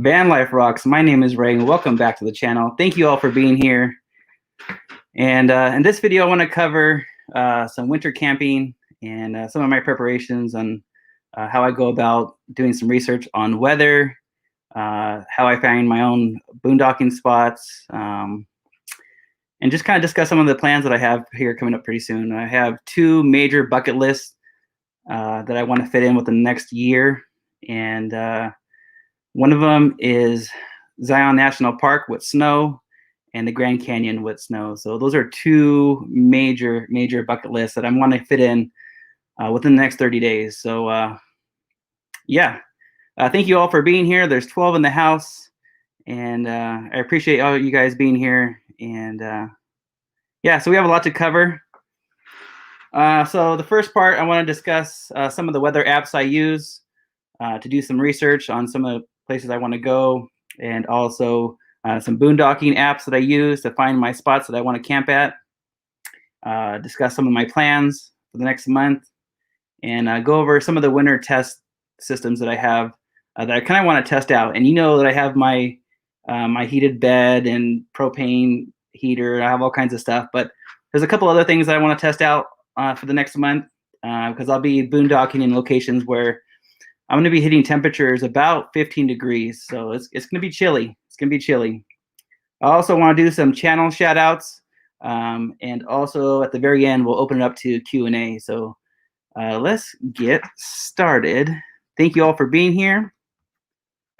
VanLifeRocks. My name is Ray, and welcome back to the channel. Thank you all for being here. And in this video, I want to cover some winter camping and some of my preparations on how I go about doing some research on weather, how I find my own boondocking spots, and just kind of discuss some of the plans that I have here coming up pretty soon. I have two major bucket lists that I want to fit in within the next year, and one of them is Zion National Park with snow and the Grand Canyon with snow. So those are two major bucket lists that I want to fit in within the next 30 days. So yeah, thank you all for being here. There's 12 in the house, and I appreciate all you guys being here. And yeah, so we have a lot to cover. So the first part, I want to discuss some of the weather apps I use to do some research on some of the places I want to go, and also some boondocking apps that I use to find my spots that I want to camp at, discuss some of my plans for the next month, and go over some of the winter test systems that I have that I kind of want to test out. And you know that I have my my heated bed and propane heater. I have all kinds of stuff, but there's a couple other things that I want to test out for the next month, because I'll be boondocking in locations where I'm going to be hitting temperatures about 15 degrees, so it's going to be chilly. It's going to be chilly. I also want to do some channel shout outs, and also at the very end, we'll open it up to Q&A. So let's get started. Thank you all for being here.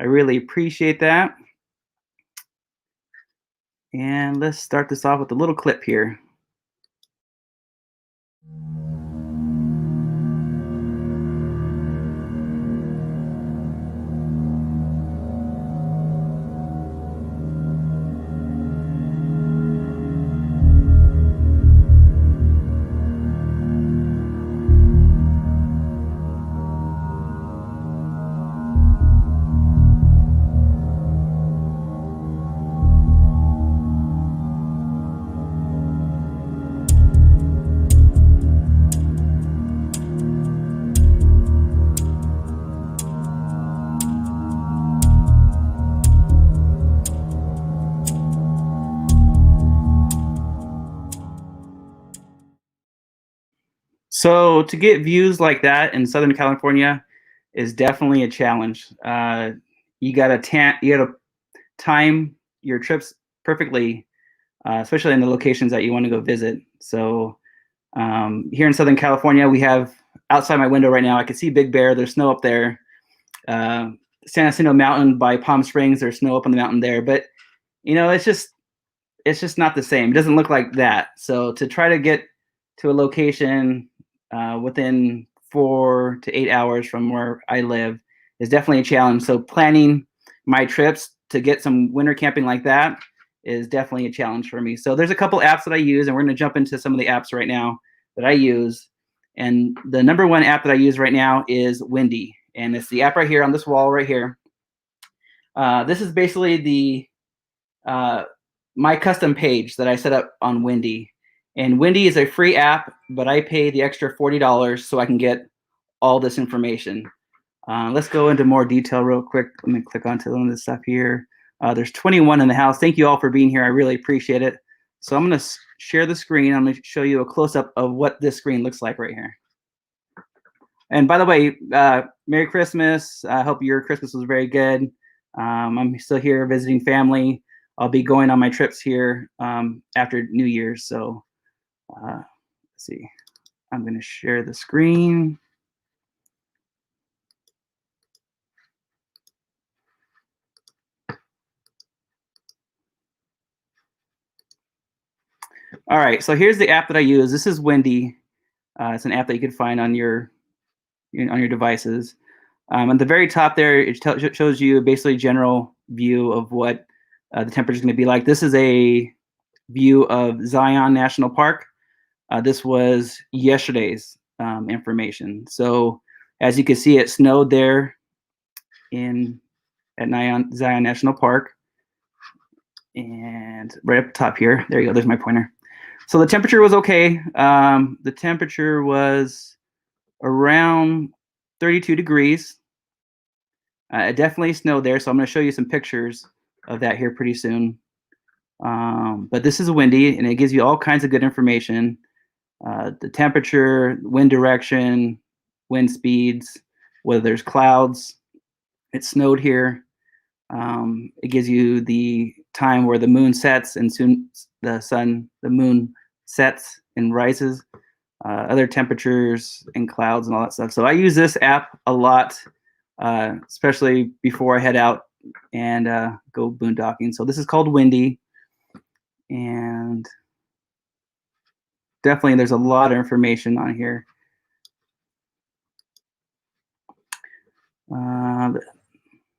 I really appreciate that. And let's start this off with a little clip here. So to get views like that in Southern California is definitely a challenge. You gotta time your trips perfectly, especially in the locations that you want to go visit. So here in Southern California, we have outside my window right now, I can see Big Bear. There's snow up there. San Jacinto Mountain by Palm Springs, there's snow up on the mountain there. But you know, it's just not the same. It doesn't look like that. So to try to get to a location within 4 to 8 hours from where I live is definitely a challenge. So planning my trips to get some winter camping like that is definitely a challenge for me. So there's a couple apps that I use, and we're going to jump into some of the apps right now that I use. And the number one app that I use right now is Windy, and it's the app right here on this wall right here. This is basically the my custom page that I set up on Windy. And Windy is a free app, but I pay the extra $40 so I can get all this information. Let's go into more detail real quick. Let me click onto some of this stuff here. There's 21 in the house. Thank you all for being here. I really appreciate it. So I'm going to share the screen. I'm going to show you a close-up of what this screen looks like right here. And by the way, Merry Christmas. I hope your Christmas was very good. I'm still here visiting family. I'll be going on my trips here after New Year's. So let's see. I'm going to share the screen. All right, so here's the app that I use. This is Windy. It's an app that you can find on your devices. At the very top there, it shows you basically a general view of what the temperature is going to be like. This is a view of Zion National Park. This was yesterday's information. So as you can see, it snowed there at Zion National Park. And right up top here, there you go, there's my pointer. So the temperature was okay. The temperature was around 32 degrees. It definitely snowed there, so I'm going to show you some pictures of that here pretty soon. But this is windy, and it gives you all kinds of good information. The temperature, wind direction, wind speeds, whether there's clouds. It snowed here. It gives you the time where the moon sets and soon the moon sets and rises, other temperatures and clouds and all that stuff. So I use this app a lot, especially before I head out and go boondocking. So this is called Windy, and definitely there's a lot of information on here.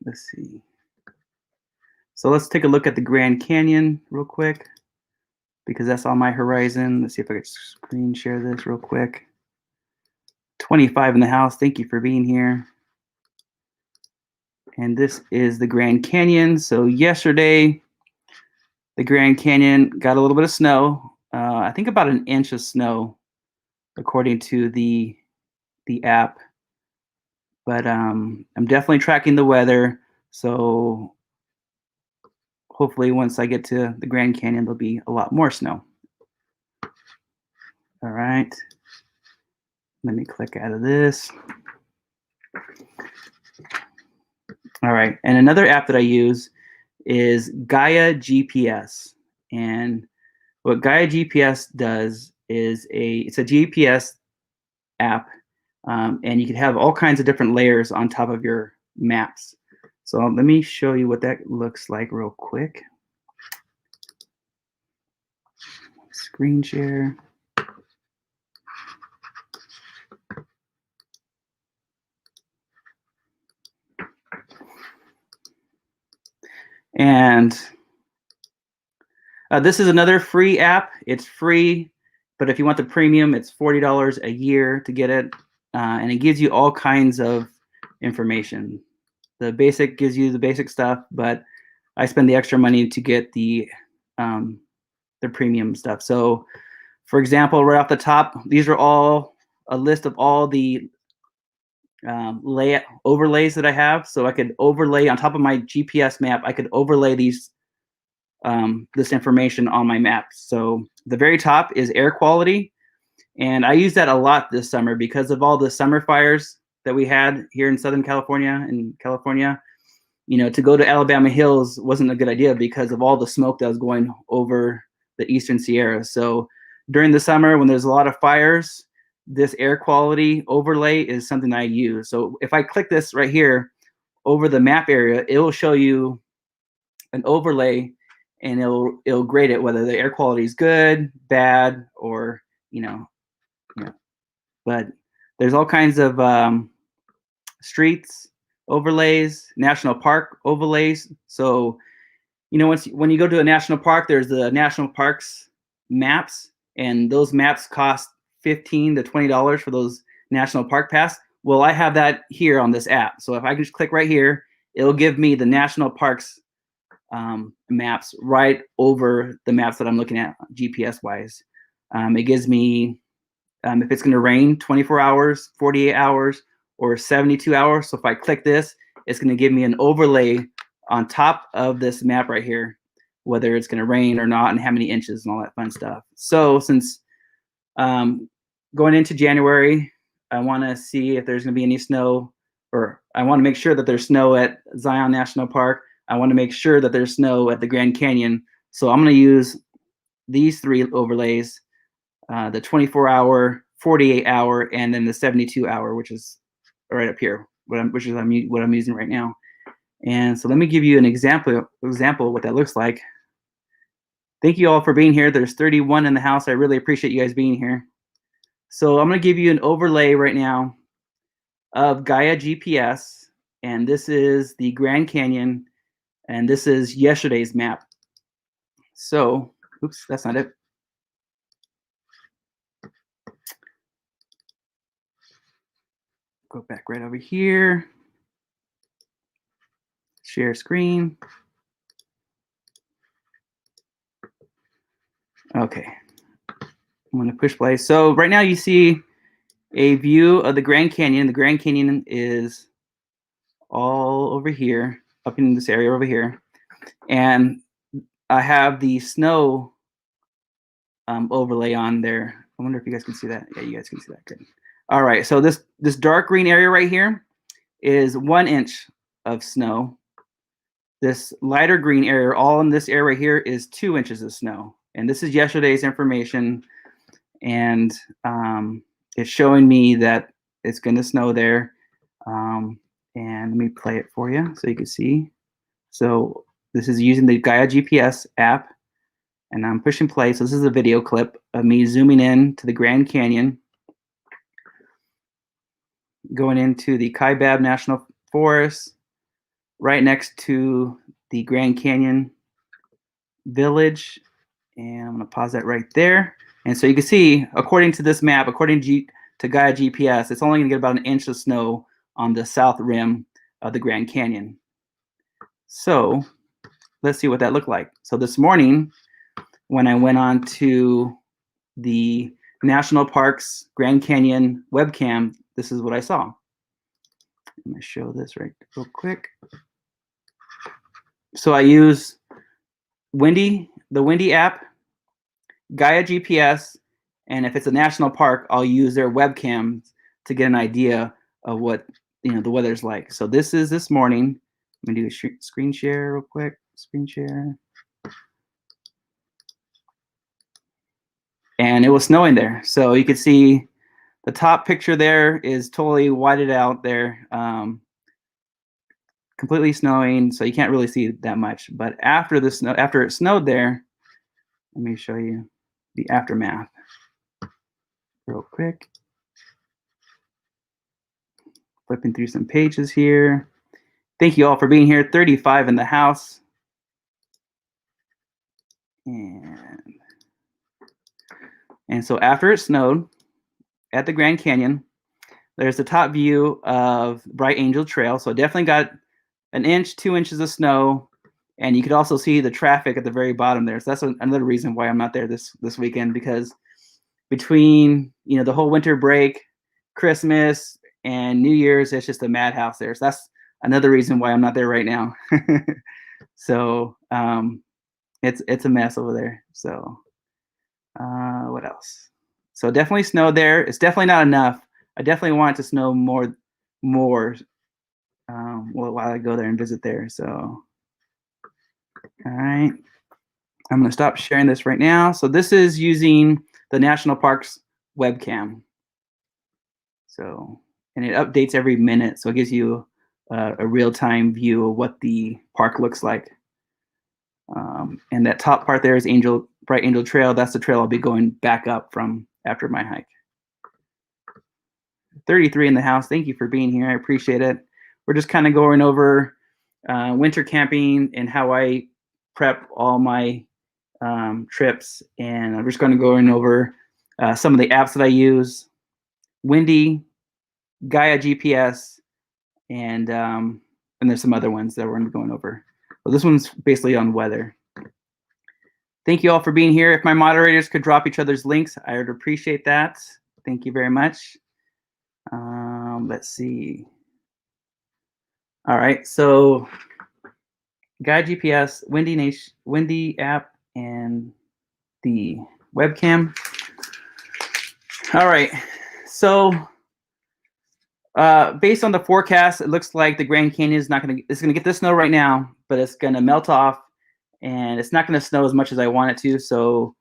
Let's see. So let's take a look at the Grand Canyon real quick, because that's on my horizon. Let's see if I can screen share this real quick. 25 in the house. Thank you for being here. And this is the Grand Canyon. So yesterday, the Grand Canyon got a little bit of snow. I think about an inch of snow, according to the app. But I'm definitely tracking the weather. So hopefully once I get to the Grand Canyon, there'll be a lot more snow. All right. Let me click out of this. All right. And another app that I use is Gaia GPS. And what Gaia GPS does is it's a GPS app, and you can have all kinds of different layers on top of your maps. So let me show you what that looks like real quick. Screen share. And this is another free app. It's free, but if you want the premium, it's $40 a year to get it. And it gives you all kinds of information. The basic gives you the basic stuff, but I spend the extra money to get the premium stuff. So, for example, right off the top, these are all a list of all the layout overlays that I have. So I could overlay on top of my GPS map. I could overlay these this information on my map. So the very top is air quality, and I use that a lot this summer because of all the summer fires that we had here in Southern California. You know, to go to Alabama Hills wasn't a good idea because of all the smoke that was going over the Eastern Sierra. So during the summer, when there's a lot of fires, this air quality overlay is something I use. So if I click this right here over the map area, it will show you an overlay, and it'll grade it whether the air quality is good, bad, or you know. But there's all kinds of streets overlays, national park overlays. So you know, when you go to a national park, there's the national parks maps, and those maps cost $15 to $20 for those national park pass. Well, I have that here on this app. So if I can just click right here, it'll give me the national parks maps right over the maps that I'm looking at GPS wise. It gives me if it's going to rain 24 hours, 48 hours, or 72 hours. So if I click this, it's going to give me an overlay on top of this map right here, whether it's going to rain or not and how many inches and all that fun stuff. So since going into January, I want to see if there's going to be any snow, or I want to make sure that there's snow at Zion National Park. I want to make sure that there's snow at the Grand Canyon. So I'm going to use these three overlays, the 24-hour, 48-hour, and then the 72-hour, which is right up here, what I'm using right now. And so let me give you an example of what that looks like. Thank you all for being here. There's 31 in the house. I really appreciate you guys being here. So I'm going to give you an overlay right now of Gaia GPS, and this is the Grand Canyon, and this is yesterday's map. So, oops, that's not it. Go back right over here. Share screen. Okay. I'm going to push play. So right now you see a view of the Grand Canyon. The Grand Canyon is all over here, up in this area over here. And I have the snow overlay on there. I wonder if you guys can see that. Yeah, you guys can see that. Good. All right, so this dark green area right here is 1 inch of snow. This lighter green area, all in this area right here, is 2 inches of snow. And this is yesterday's information. And it's showing me that it's going to snow there. And let me play it for you so you can see. So this is using the Gaia GPS app. And I'm pushing play. So this is a video clip of me zooming in to the Grand Canyon, going into the Kaibab National Forest, right next to the Grand Canyon Village. And I'm going to pause that right there. And so you can see, according to this map, according to Gaia GPS, it's only going to get about 1 inch of snow on the south rim of the Grand Canyon. So let's see what that looked like. So this morning, when I went on to the National Parks Grand Canyon webcam, this is what I saw. I'm going to show this real quick. So I use the Windy app, Gaia GPS, and if it's a national park, I'll use their webcam to get an idea of what the weather's like. So this is this morning. I'm gonna do a screen share real quick. Screen share. And it was snowing there. So you can see the top picture there is totally whited out there, completely snowing. So you can't really see that much. But after the snow, after it snowed there, let me show you the aftermath real quick. Flipping through some pages here. Thank you all for being here. 35 in the house. And so after it snowed at the Grand Canyon, there's the top view of Bright Angel Trail. So it definitely got 1 inch, 2 inches of snow. And you could also see the traffic at the very bottom there. So that's another reason why I'm not there this weekend, because between the whole winter break, Christmas, and New Year's, it's just a madhouse there. So that's another reason why I'm not there right now. So it's a mess over there. So what else? So definitely snowed there. It's definitely not enough. I definitely want it to snow more while I go there and visit there. So all right, I'm going to stop sharing this right now. So this is using the National Parks webcam. So, and it updates every minute. So it gives you a real-time view of what the park looks like. And that top part there is Bright Angel Trail. That's the trail I'll be going back up from after my hike. 33 in the house. Thank you for being here. I appreciate it. We're just kind of going over winter camping and how I prep all my trips. And I'm just going to go over some of the apps that I use. Windy, Gaia GPS, and there's some other ones that we're going to be going over. Well, this one's basically on weather. Thank you all for being here. If my moderators could drop each other's links, I would appreciate that. Thank you very much. Let's see. All right, so Gaia GPS, Windy app, and the webcam. All right, so based on the forecast, it looks like the Grand Canyon is it's gonna get the snow right now, but it's gonna melt off, and it's not gonna snow as much as I want it to. So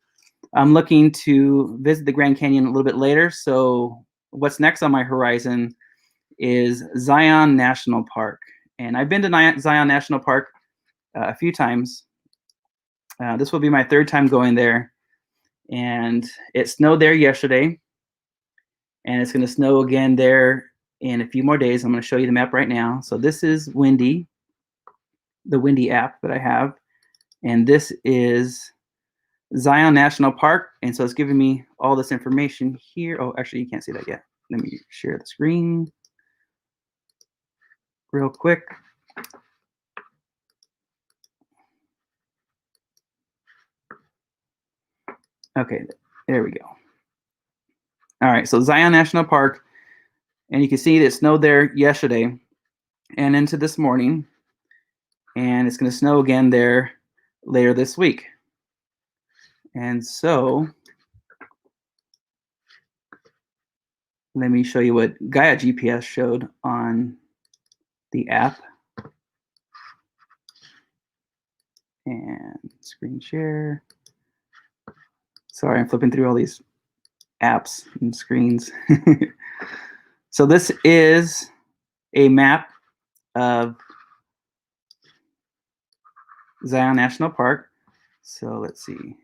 I'm looking to visit the Grand Canyon a little bit later. So what's next on my horizon is Zion National Park, and I've been to Zion National Park a few times. This will be my 3rd time going there, and it snowed there yesterday, and it's going to snow again there in a few more days. I'm going to show you the map right now. So this is Windy, the Windy app that I have, and this is Zion National Park, and so it's giving me all this information here. Oh, actually, you can't see that yet. Let me share the screen real quick. Okay, there we go. All right, so Zion National Park, and you can see that it snowed there yesterday. and into this morning, and it's going to snow again there later this week. And so let me show you what Gaia GPS showed on the app. And screen share. Sorry, I'm flipping through all these apps and screens. So this is a map of Zion National Park. So let's see.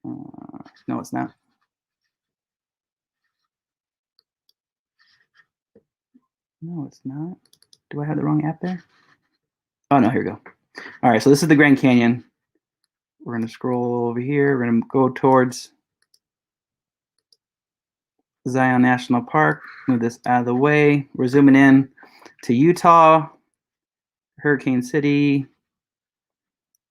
No, it's not. No, it's not. Do I have the wrong app there? Oh, no, here we go. All right, so this is the Grand Canyon. We're going to scroll over here. We're going to go towards Zion National Park. Move this out of the way. We're zooming in to Utah, Hurricane City,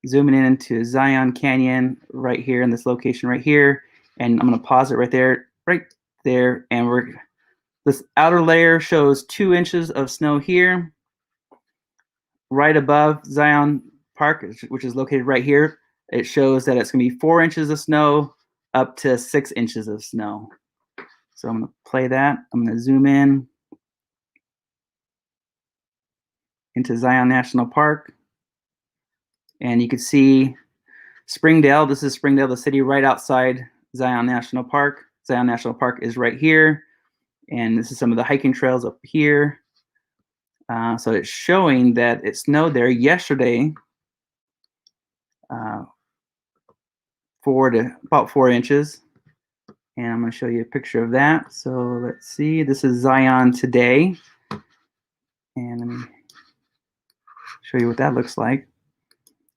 zooming in into Zion Canyon right here in this location right here. And I'm going to pause it right there. And this outer layer shows 2 inches of snow here. Right above Zion Park, which is located right here, it shows that it's going to be 4 inches of snow up to 6 inches of snow. So I'm going to play that. I'm going to zoom in into Zion National Park. And you can see Springdale. This is Springdale, the city right outside Zion National Park. Zion National Park is right here. And this is some of the hiking trails up here. So it's showing that it snowed there yesterday, about 4 inches. And I'm going to show you a picture of that. So let's see. This is Zion today. And let me show you what that looks like.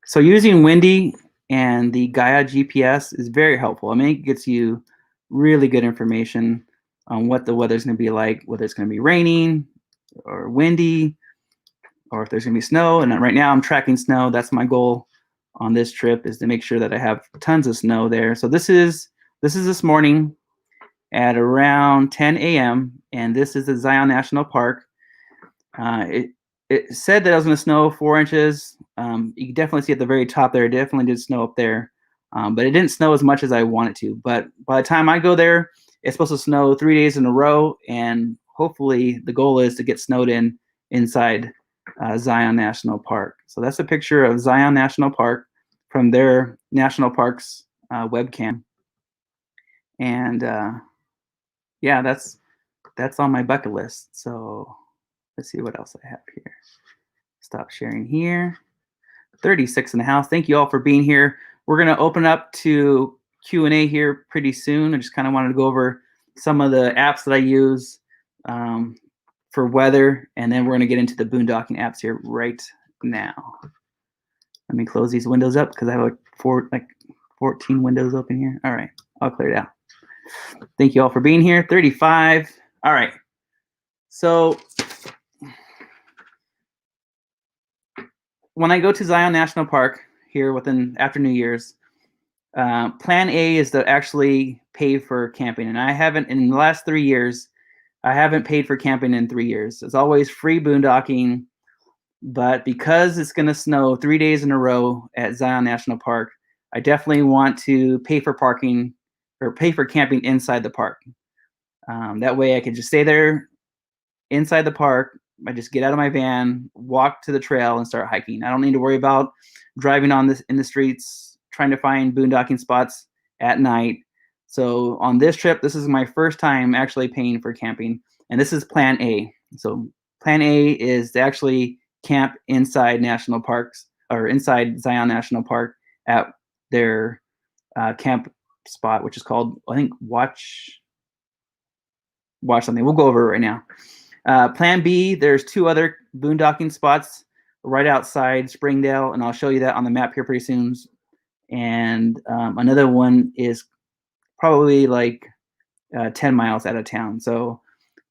So using Windy and the Gaia GPS is very helpful. I mean, it gets you really good information on what the weather's going to be like, whether it's going to be raining or windy, or if there's going to be snow. And right now I'm tracking snow. That's my goal on this trip, is to make sure that I have tons of snow there. So this is this morning at around 10 a.m. and this is the Zion National Park. It said that it was going to snow 4 inches. You can definitely see at the very top there, it definitely did snow up there. But it didn't snow as much as I wanted to. But by the time I go there, it's supposed to snow 3 days in a row. And hopefully the goal is to get snowed inside Zion National Park. So that's a picture of Zion National Park from their National Parks webcam. And yeah, that's on my bucket list. So let's see what else I have here. Stop sharing here. 36 in the house. Thank you all for being here. We're going to open up to Q&A here pretty soon. I just kind of wanted to go over some of the apps that I use for weather, and then we're going to get into the Boondocking apps here right now. Let me close these windows up because I have like 14 windows open here. All right, I'll clear it out. Thank you all for being here. 35. All right. So when I go to Zion National Park here after New Year's, plan A is to actually pay for camping. And I haven't, in the last 3 years, I haven't paid for camping in 3 years. It's always free boondocking. But because it's going to snow 3 days in a row at Zion National Park, I definitely want to pay for parking or pay for camping inside the park. That way I can just stay there inside the park. I just get out of my van, walk to the trail, and start hiking. I don't need to worry about driving in the streets, trying to find boondocking spots at night. So on this trip, this is my first time actually paying for camping, and this is plan A. So plan A is to actually camp inside national parks or inside Zion National Park at their camp spot, which is called, I think, Watch something. We'll go over it right now. Plan B, there's 2 other boondocking spots right outside Springdale, and I'll show you that on the map here pretty soon. And another one is probably like 10 miles out of town. So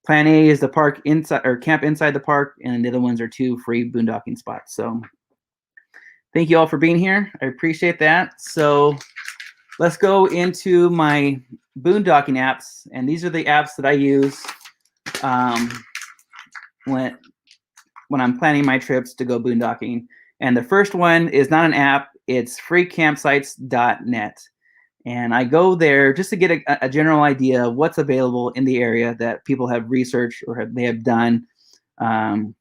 plan A is the park inside or camp inside the park, and the other ones are 2 free boondocking spots. So thank you all for being here. I appreciate that. So let's go into my boondocking apps, and these are the apps that I use when I'm planning my trips to go boondocking. And the first one is not an app, it's freecampsites.net. And I go there just to get a general idea of what's available in the area that people have researched or they have done. And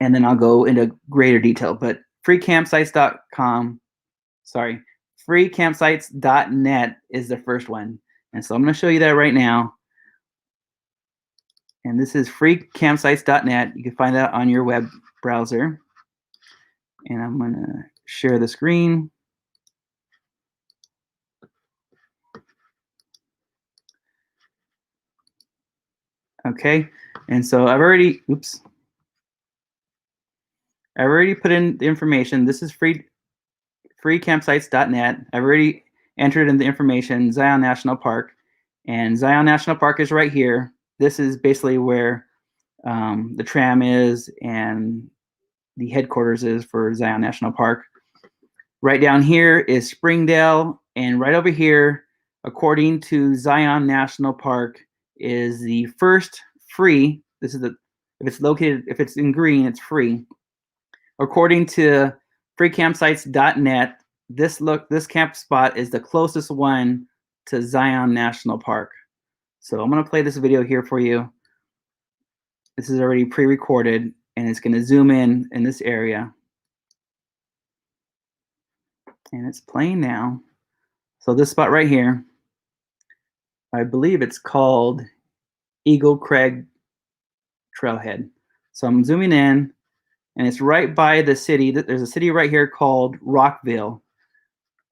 then I'll go into greater detail. But freecampsites.net is the first one. And so I'm going to show you that right now. And this is freecampsites.net. You can find that on your web browser. And I'm going to share the screen. Okay, and so I've already put in the information. This is freecampsites.net. I've already entered in the information, Zion National Park, and Zion National Park is right here. This is basically where the tram is and the headquarters is for Zion National Park. Right down here is Springdale, and right over here, according to Zion National Park, is the first free. This is if it's in green, it's free. According to freecampsites.net, this camp spot is the closest one to Zion National Park. So I'm going to play this video here for you. This is already pre-recorded, and it's going to zoom in this area. And it's playing now. So this spot right here, I believe it's called Eagle Crag Trailhead. So I'm zooming in, and it's right by the city. There's a city right here called Rockville.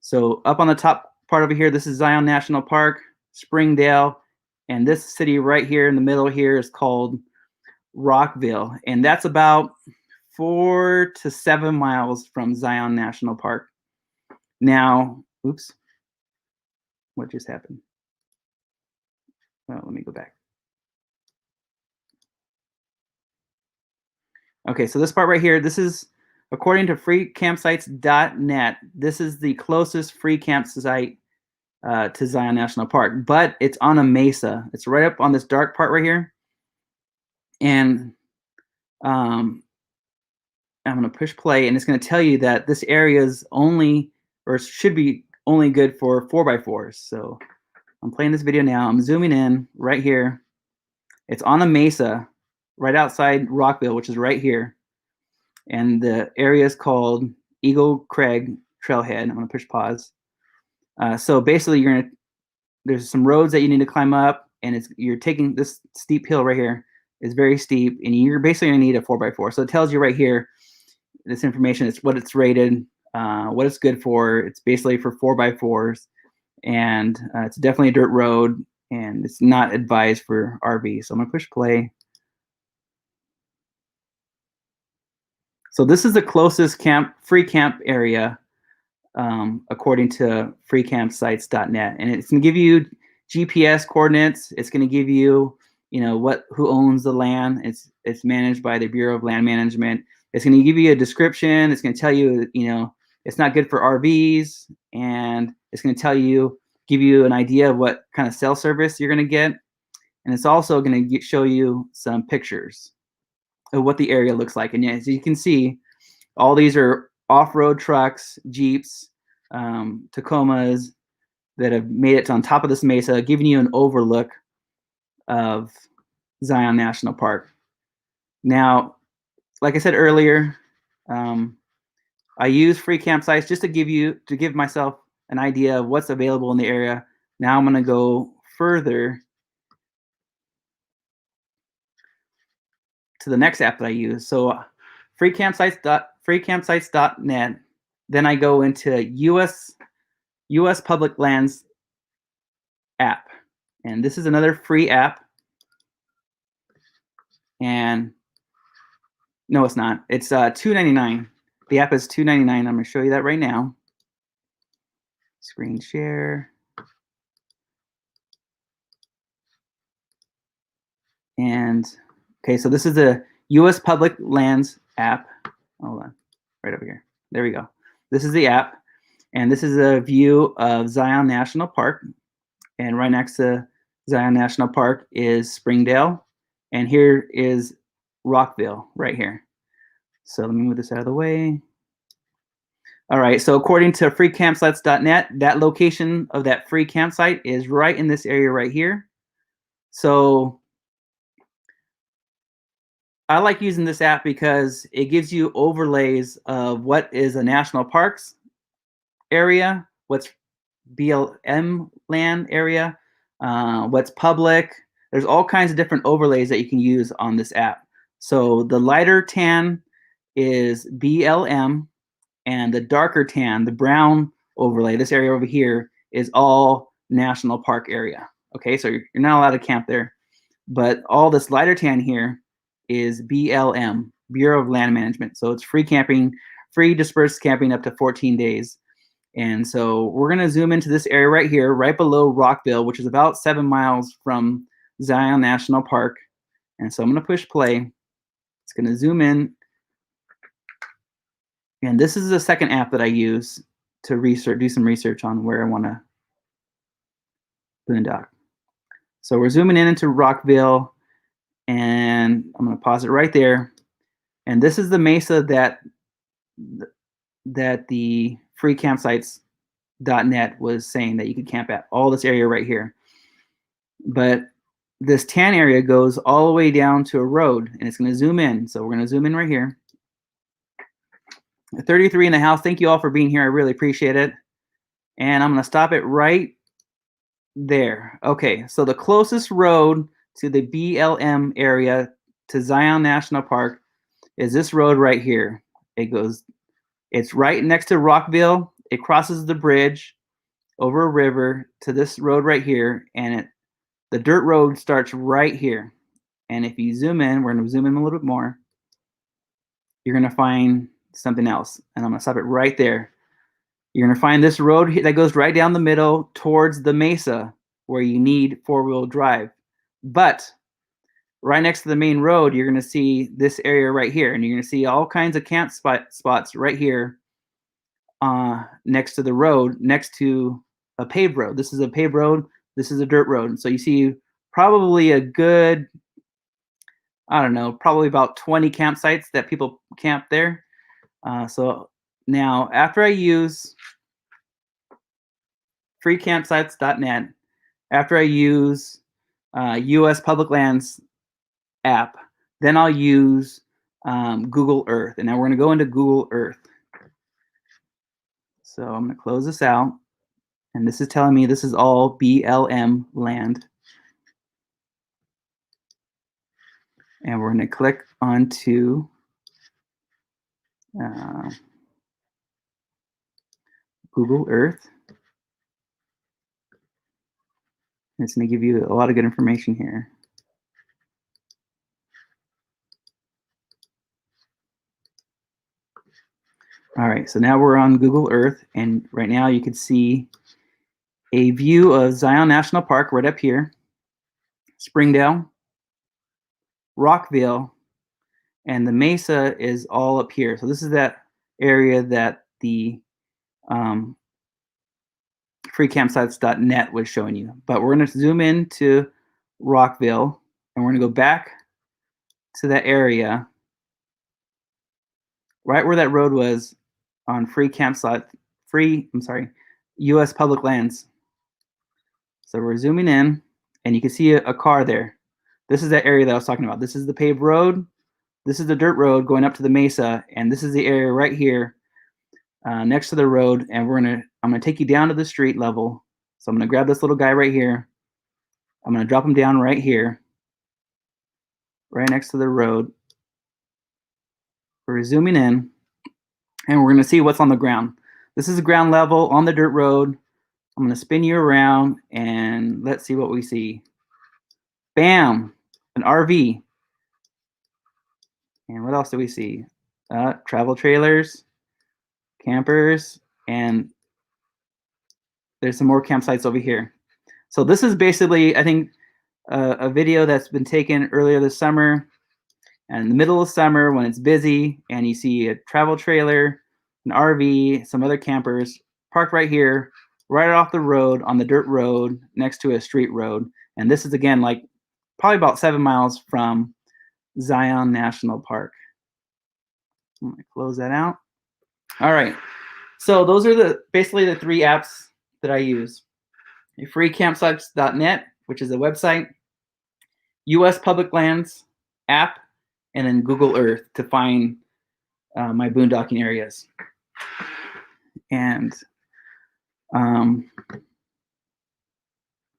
So up on the top part over here, this is Zion National Park, Springdale, and this city right here in the middle here is called Rockville. And that's about 4 to 7 miles from Zion National Park. Now, oops, what just happened? Oh, let me go back. Okay, so this part right here, this is, according to freecampsites.net, this is the closest free campsite to Zion National Park, but it's on a mesa. It's right up on this dark part right here. And I'm going to push play, and it's going to tell you that this area is only, or should be only good for 4x4s. So I'm playing this video now. I'm zooming in right here. It's on a mesa right outside Rockville, which is right here. And the area is called Eagle Crag Trailhead. I'm going to push pause. So basically, there's some roads that you need to climb up, and you're taking this steep hill right here. Is very steep, and you're basically going to need a 4x4. So it tells you right here, this information, it's what it's rated, what it's good for. It's basically for 4x4s, and it's definitely a dirt road, and it's not advised for RV. So I'm going to push play. So this is the closest free camp area, according to freecampsites.net, and it's going to give you GPS coordinates. It's going to give you, who owns the land. It's managed by the Bureau of Land Management. It's going to give you a description. It's going to tell you, it's not good for RVs, and it's going to give you an idea of what kind of cell service you're going to get, and it's also going to show you some pictures of what the area looks like. And as you can see, all these are off-road trucks, Jeeps, Tacomas that have made it on top of this mesa, giving you an overlook of Zion National Park. Now, like I said earlier, I use free campsites just to give myself an idea of what's available in the area. Now I'm going to go further to the next app that I use. So freecampsites.net. Then I go into US Public Lands app, and this is another free app. And no, it's not. It's $2.99. The app is $2.99. I'm going to show you that right now. Screen share. And okay, so this is the US Public Lands app. Hold on, right over here. There we go. This is the app, and this is a view of Zion National Park. And right next to Zion National Park is Springdale, and here is Rockville right here. So let me move this out of the way. All right, so according to freecampsites.net, that location of that free campsite is right in this area right here. So I like using this app because it gives you overlays of what is a national parks area, what's BLM land area, what's public. There's all kinds of different overlays that you can use on this app. So the lighter tan is BLM, and the darker tan, the brown overlay, this area over here, is all national park area. Okay, so you're not allowed to camp there. But all this lighter tan here is BLM, Bureau of Land Management. So it's free camping, free dispersed camping up to 14 days. And so we're going to zoom into this area right here, right below Rockville, which is about 7 miles from Zion National Park. And so I'm going to push play. It's going to zoom in. And this is the second app that I use to do some research on where I want to boondock. So we're zooming in into Rockville, and I'm going to pause it right there. And this is the mesa that the freecampsites.net was saying that you could camp at, all this area right here. But this tan area goes all the way down to a road, and it's going to zoom in. So we're going to zoom in right here. 33 in the house. Thank you all for being here. I really appreciate it. And I'm going to stop it right there. Okay, so the closest road to the BLM area to Zion National Park is this road right here. It's right next to Rockville. It crosses the bridge over a river to this road right here, and the dirt road starts right here. And if you zoom in, we're going to zoom in a little bit more, you're going to find something else. And I'm going to stop it right there. You're going to find this road that goes right down the middle towards the mesa where you need four-wheel drive. But right next to the main road, you're going to see this area right here. And you're going to see all kinds of camp spots right here next to the road, next to a paved road. This is a paved road. This is a dirt road. So you see probably a good, I don't know, probably about 20 campsites that people camp there. So now after I use freecampsites.net, after I use US Public Lands app, then I'll use Google Earth. And now we're going to go into Google Earth. So I'm going to close this out. And this is telling me this is all BLM land. And we're going to click onto Google Earth. It's going to give you a lot of good information here. All right, so now we're on Google Earth, and right now you can see a view of Zion National Park right up here, Springdale, Rockville, and the mesa is all up here. So this is that area that the freecampsites.net was showing you. But we're going to zoom in to Rockville, and we're going to go back to that area right where that road was on US Public Lands. So we're zooming in, and you can see a car there. This is that area that I was talking about. This is the paved road. This is the dirt road going up to the mesa, and this is the area right here next to the road. And I'm gonna take you down to the street level. So I'm gonna grab this little guy right here. I'm gonna drop him down right here, right next to the road. We're zooming in, and we're gonna see what's on the ground. This is the ground level on the dirt road. I'm gonna spin you around, and let's see what we see. Bam, an RV. And what else do we see? Travel trailers, campers, and there's some more campsites over here. So this is basically, I think, a video that's been taken earlier this summer. And in the middle of summer, when it's busy, and you see a travel trailer, an RV, some other campers parked right here, right off the road on the dirt road next to a street road. And this is, again, like probably about 7 miles from Zion National Park. I'm gonna close that out. All right, so those are basically the 3 apps that I use. freecampsites.net, which is a website, US Public Lands app, and then Google Earth to find my boondocking areas. And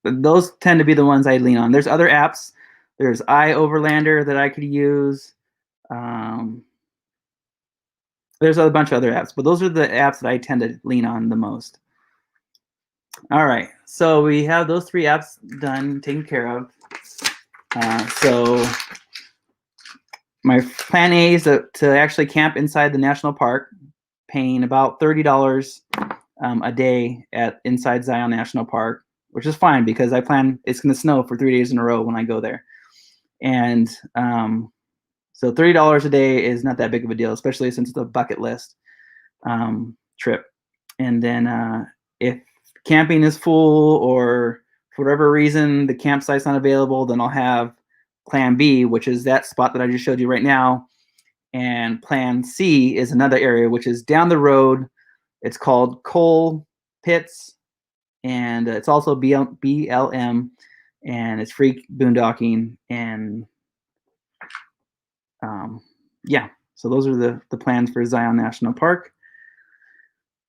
those tend to be the ones I lean on. There's other apps. There's iOverlander that I could use. There's a bunch of other apps, but those are the apps that I tend to lean on the most. All right, so we have those 3 apps done, taken care of. So my plan A is to actually camp inside the national park, paying about $30 a day inside Zion National Park, which is fine because I plan it's going to snow for 3 days in a row when I go there. And so $30 a day is not that big of a deal, especially since it's a bucket list trip. And then if camping is full or for whatever reason the campsite's not available, then I'll have plan B, which is that spot that I just showed you right now. And plan C is another area which is down the road. It's called Coal Pits, and it's also BLM, and it's free boondocking. And yeah, so those are the plans for Zion National Park.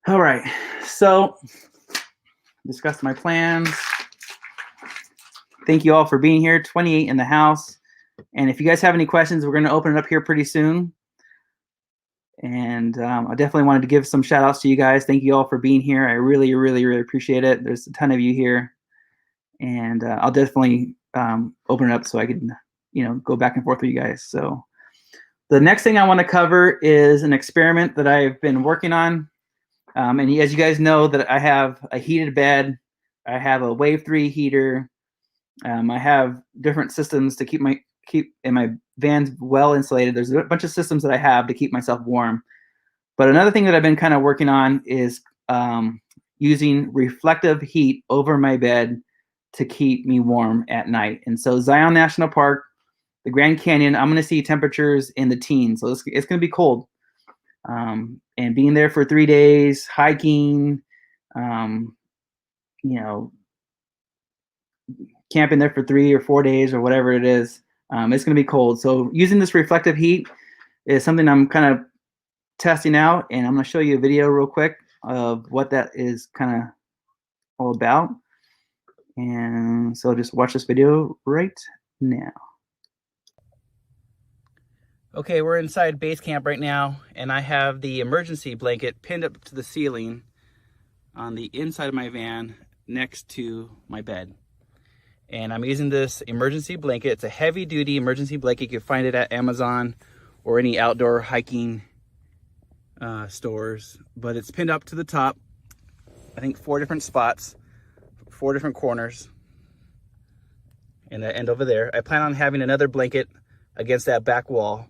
All right, so discuss my plans. Thank you all for being here. 28 in the house. And if you guys have any questions, we're going to open it up here pretty soon. And I definitely wanted to give some shout outs to you guys. Thank you all for being here. I really, really, really appreciate it. There's a ton of you here. And I'll definitely open it up so I can, go back and forth with you guys. So the next thing I want to cover is an experiment that I've been working on. And as you guys know, that I have a heated bed. I have a Wave 3 heater. I have different systems to keep my van's well insulated. There's a bunch of systems that I have to keep myself warm. But another thing that I've been kind of working on is using reflective heat over my bed to keep me warm at night. And so Zion National Park, the Grand Canyon, I'm going to see temperatures in the teens. So it's going to be cold. And being there for 3 days, hiking, camping there for 3 or 4 days or whatever it is, it's going to be cold. So using this reflective heat is something I'm kind of testing out, and I'm going to show you a video real quick of what that is kind of all about. And so just watch this video right now. Okay, we're inside base camp right now, and I have the emergency blanket pinned up to the ceiling on the inside of my van next to my bed. And I'm using this emergency blanket. It's a heavy duty emergency blanket. You can find it at Amazon or any outdoor hiking stores, but it's pinned up to the top. I think 4 different spots, 4 different corners, and the end over there. I plan on having another blanket against that back wall,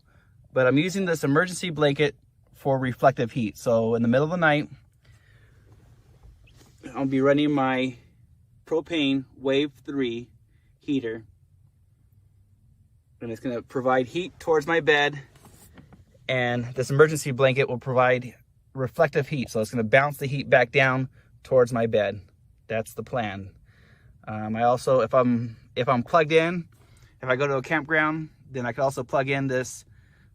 but I'm using this emergency blanket for reflective heat. So in the middle of the night, I'll be running my propane Wave 3 heater, and it's going to provide heat towards my bed, and this emergency blanket will provide reflective heat, so it's going to bounce the heat back down towards my bed. That's the plan. I also, if I'm plugged in, if I go to a campground, then I could also plug in this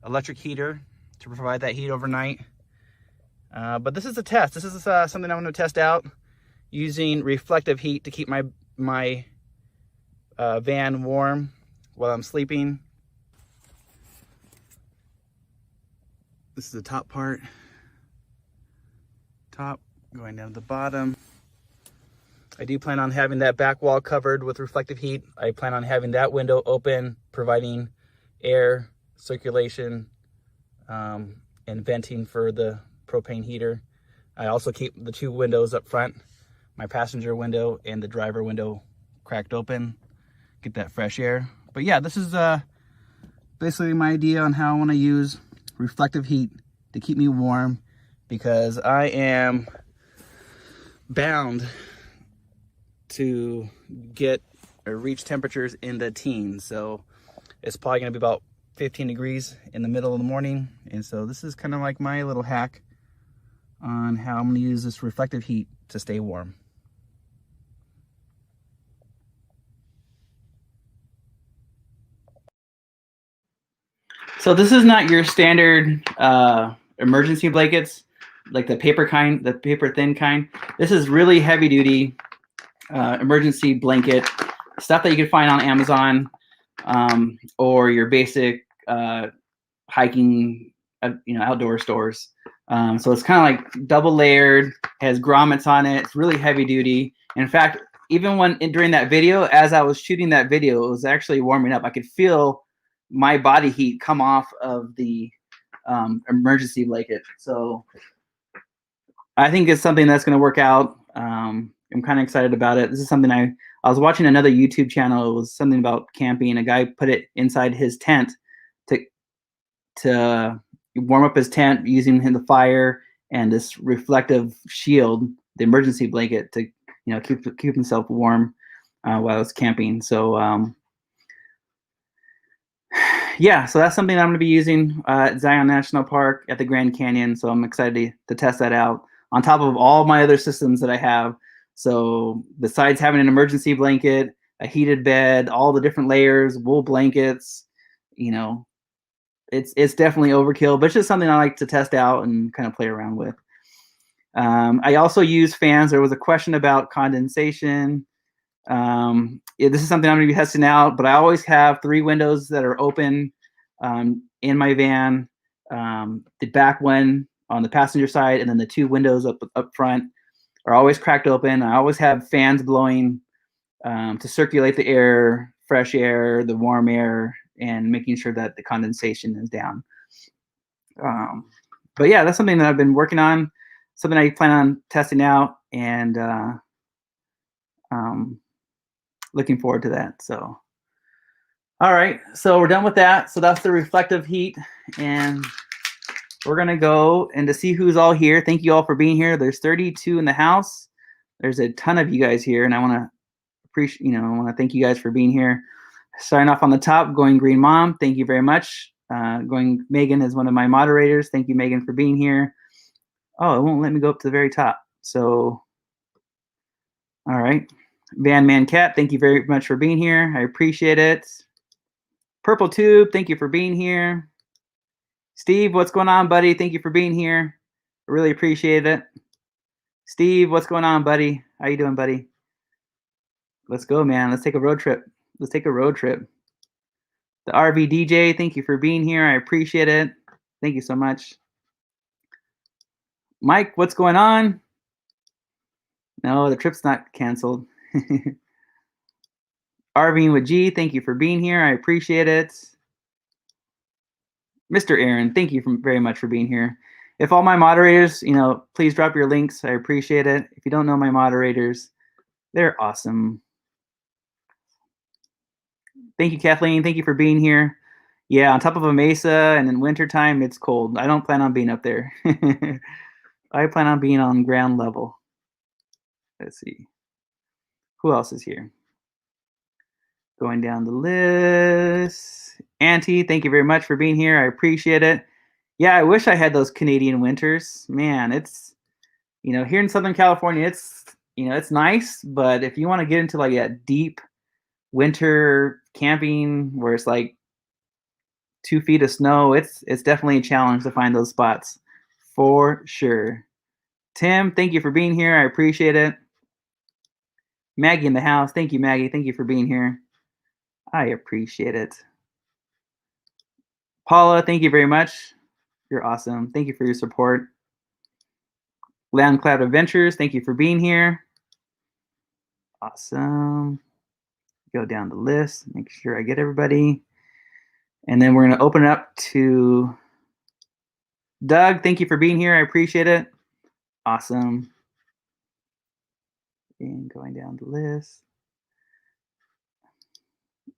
electric heater to provide that heat overnight. But this is a test. This is something I want to test out, using reflective heat to keep my van warm while I'm sleeping. This is the top part. Top going down to the bottom. I do plan on having that back wall covered with reflective heat. I plan on having that window open, providing air circulation and venting for the propane heater. I also keep the 2 windows up front, my passenger window and the driver window, cracked open, get that fresh air. But yeah, this is basically my idea on how I want to use reflective heat to keep me warm, because I am bound to get or reach temperatures in the teens. So it's probably going to be about 15 degrees in the middle of the morning. And so this is kind of like my little hack on how I'm gonna use this reflective heat to stay warm. So this is not your standard emergency blankets, like the paper kind, the paper thin kind. This is really heavy duty emergency blanket, stuff that you can find on Amazon, or your basic hiking, outdoor stores. So it's kind of like double layered, has grommets on it. It's really heavy duty. In fact, even during that video, as I was shooting that video, it was actually warming up. I could feel my body heat come off of the emergency blanket. So I think it's something that's going to work out. I'm kind of excited about it. This is something I was watching another YouTube channel. It was something about camping. A guy put it inside his tent to warm up his tent using the fire and this reflective shield, the emergency blanket, to keep himself warm while I was camping. So yeah, so that's something I'm going to be using at Zion National Park at the Grand Canyon. So I'm excited to test that out on top of all my other systems that I have. So besides having an emergency blanket, a heated bed, all the different layers, wool blankets, it's definitely overkill, but it's just something I like to test out and kind of play around with. I also use fans. There was a question about condensation. This is something I'm going to be testing out, but I always have 3 windows that are open in my van. The back one on the passenger side, and then the 2 windows up front are always cracked open. I always have fans blowing to circulate the air, fresh air, the warm air, and making sure that the condensation is down. But yeah, that's something that I've been working on, something I plan on testing out, and looking forward to that. So, all right, so we're done with that. So that's the reflective heat, and we're gonna go and to see who's all here. Thank you all for being here. There's 32 in the house. There's a ton of you guys here, and I want to appreciate, I want to thank you guys for being here. Starting off on the top, Going Green Mom, thank you very much. Megan is one of my moderators. Thank you, Megan, for being here. Oh, it won't let me go up to the very top. So, all right. Van Man Cat, thank you very much for being here. I appreciate it. Purple Tube, thank you for being here. Steve, what's going on, buddy? Thank you for being here. I really appreciate it. Steve, what's going on, buddy? How you doing, buddy? Let's go, man. Let's take a road trip. Let's take a road trip. The RV DJ, thank you for being here. I appreciate it. Thank you so much. Mike, what's going on? No, the trip's not canceled. RVing with G, thank you for being here. I appreciate it. Mr. Aaron, thank you very much for being here. If all my moderators, please drop your links. I appreciate it. If you don't know my moderators, they're awesome. Thank you, Kathleen. Thank you for being here. Yeah, on top of a mesa, and in wintertime, it's cold. I don't plan on being up there. I plan on being on ground level. Let's see. Who else is here? Going down the list. Auntie, thank you very much for being here. I appreciate it. Yeah, I wish I had those Canadian winters. Man, it's, here in Southern California, it's, it's nice, but if you want to get into like that deep winter camping where it's like 2 feet of snow, it's definitely a challenge to find those spots for sure. Tim, thank you for being here. I appreciate it. Maggie in the house. Thank you, Maggie. Thank you for being here. I appreciate it. Paula, thank you very much. You're awesome. Thank you for your support. Land Cloud Adventures, thank you for being here. Awesome. Go down the list, make sure I get everybody. And then we're going to open it up to Doug. Thank you for being here. I appreciate it. Awesome. And going down the list.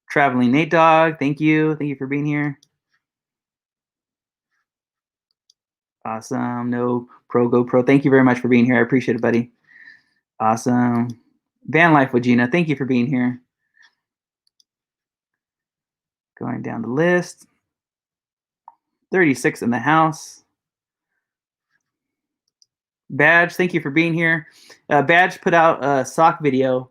Traveling Nate Dog, thank you. Thank you for being here. Awesome. No Pro GoPro. Thank you very much for being here. I appreciate it, buddy. Awesome. VanLife with Gina, thank you for being here. Going down the list. 36 in the house. Badge, thank you for being here. Badge put out a sock video,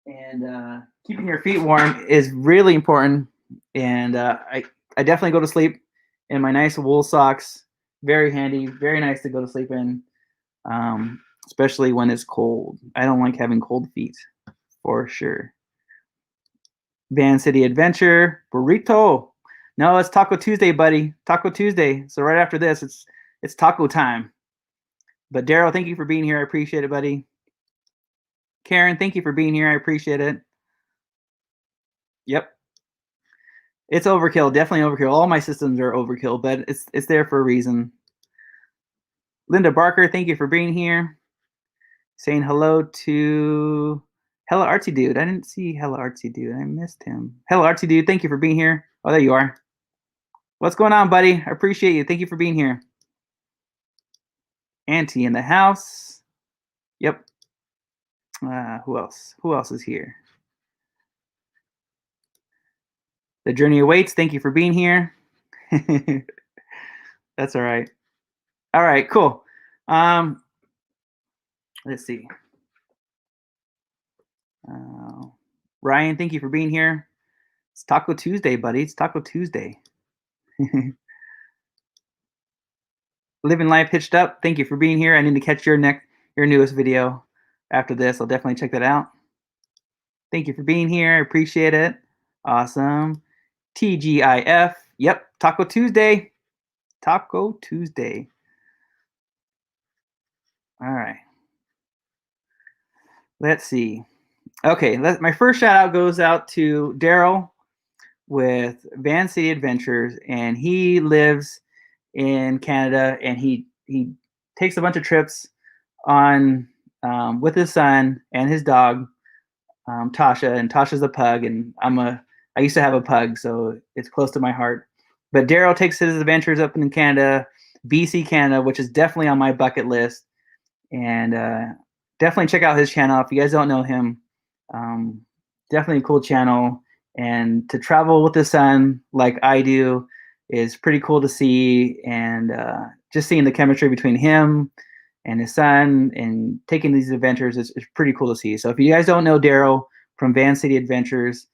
and keeping your feet warm is really important. And I definitely go to sleep in my nice wool socks. Very handy, very nice to go to sleep in, especially when it's cold. I don't like having cold feet, for sure. Van City Adventure, burrito. No, it's Taco Tuesday, buddy. Taco Tuesday. So right after this, it's taco time. But Daryl, thank you for being here. I appreciate it, buddy. Karen, thank you for being here. I appreciate it. Yep. It's overkill, definitely overkill. All my systems are overkill, but it's there for a reason. Linda Barker, thank you for being here. Saying hello to Hello Artsy Dude. I didn't see Hello Artsy Dude. I missed him. Hello Artsy Dude, thank you for being here. Oh, there you are. What's going on, buddy? I appreciate you. Thank you for being here. Auntie in the house. Yep. Who else? Who else is here? The journey awaits. Thank you for being here. That's all right. All right, cool. Let's see. Ryan, thank you for being here. It's Taco Tuesday, buddy. It's Taco Tuesday. Living Life Hitched Up. Thank you for being here. I need to catch your newest video after this. I'll definitely check that out. Thank you for being here. I appreciate it. Awesome. TGIF. Yep. Taco Tuesday. Taco Tuesday. All right. Let's see. Okay. My first shout out goes out to Daryl with Van City Adventures, and he lives in Canada, and he takes a bunch of trips on with his son and his dog, Tasha, and Tasha's a pug, and I used to have a pug, so it's close to my heart. But Daryl takes his adventures up in Canada, BC, Canada, which is definitely on my bucket list, and definitely check out his channel if you guys don't know him. Definitely a cool channel, and to travel with his son like I do is pretty cool to see, and just seeing the chemistry between him and his son and taking these adventures is pretty cool to see. So if you guys don't know Daryl from Van City Adventures,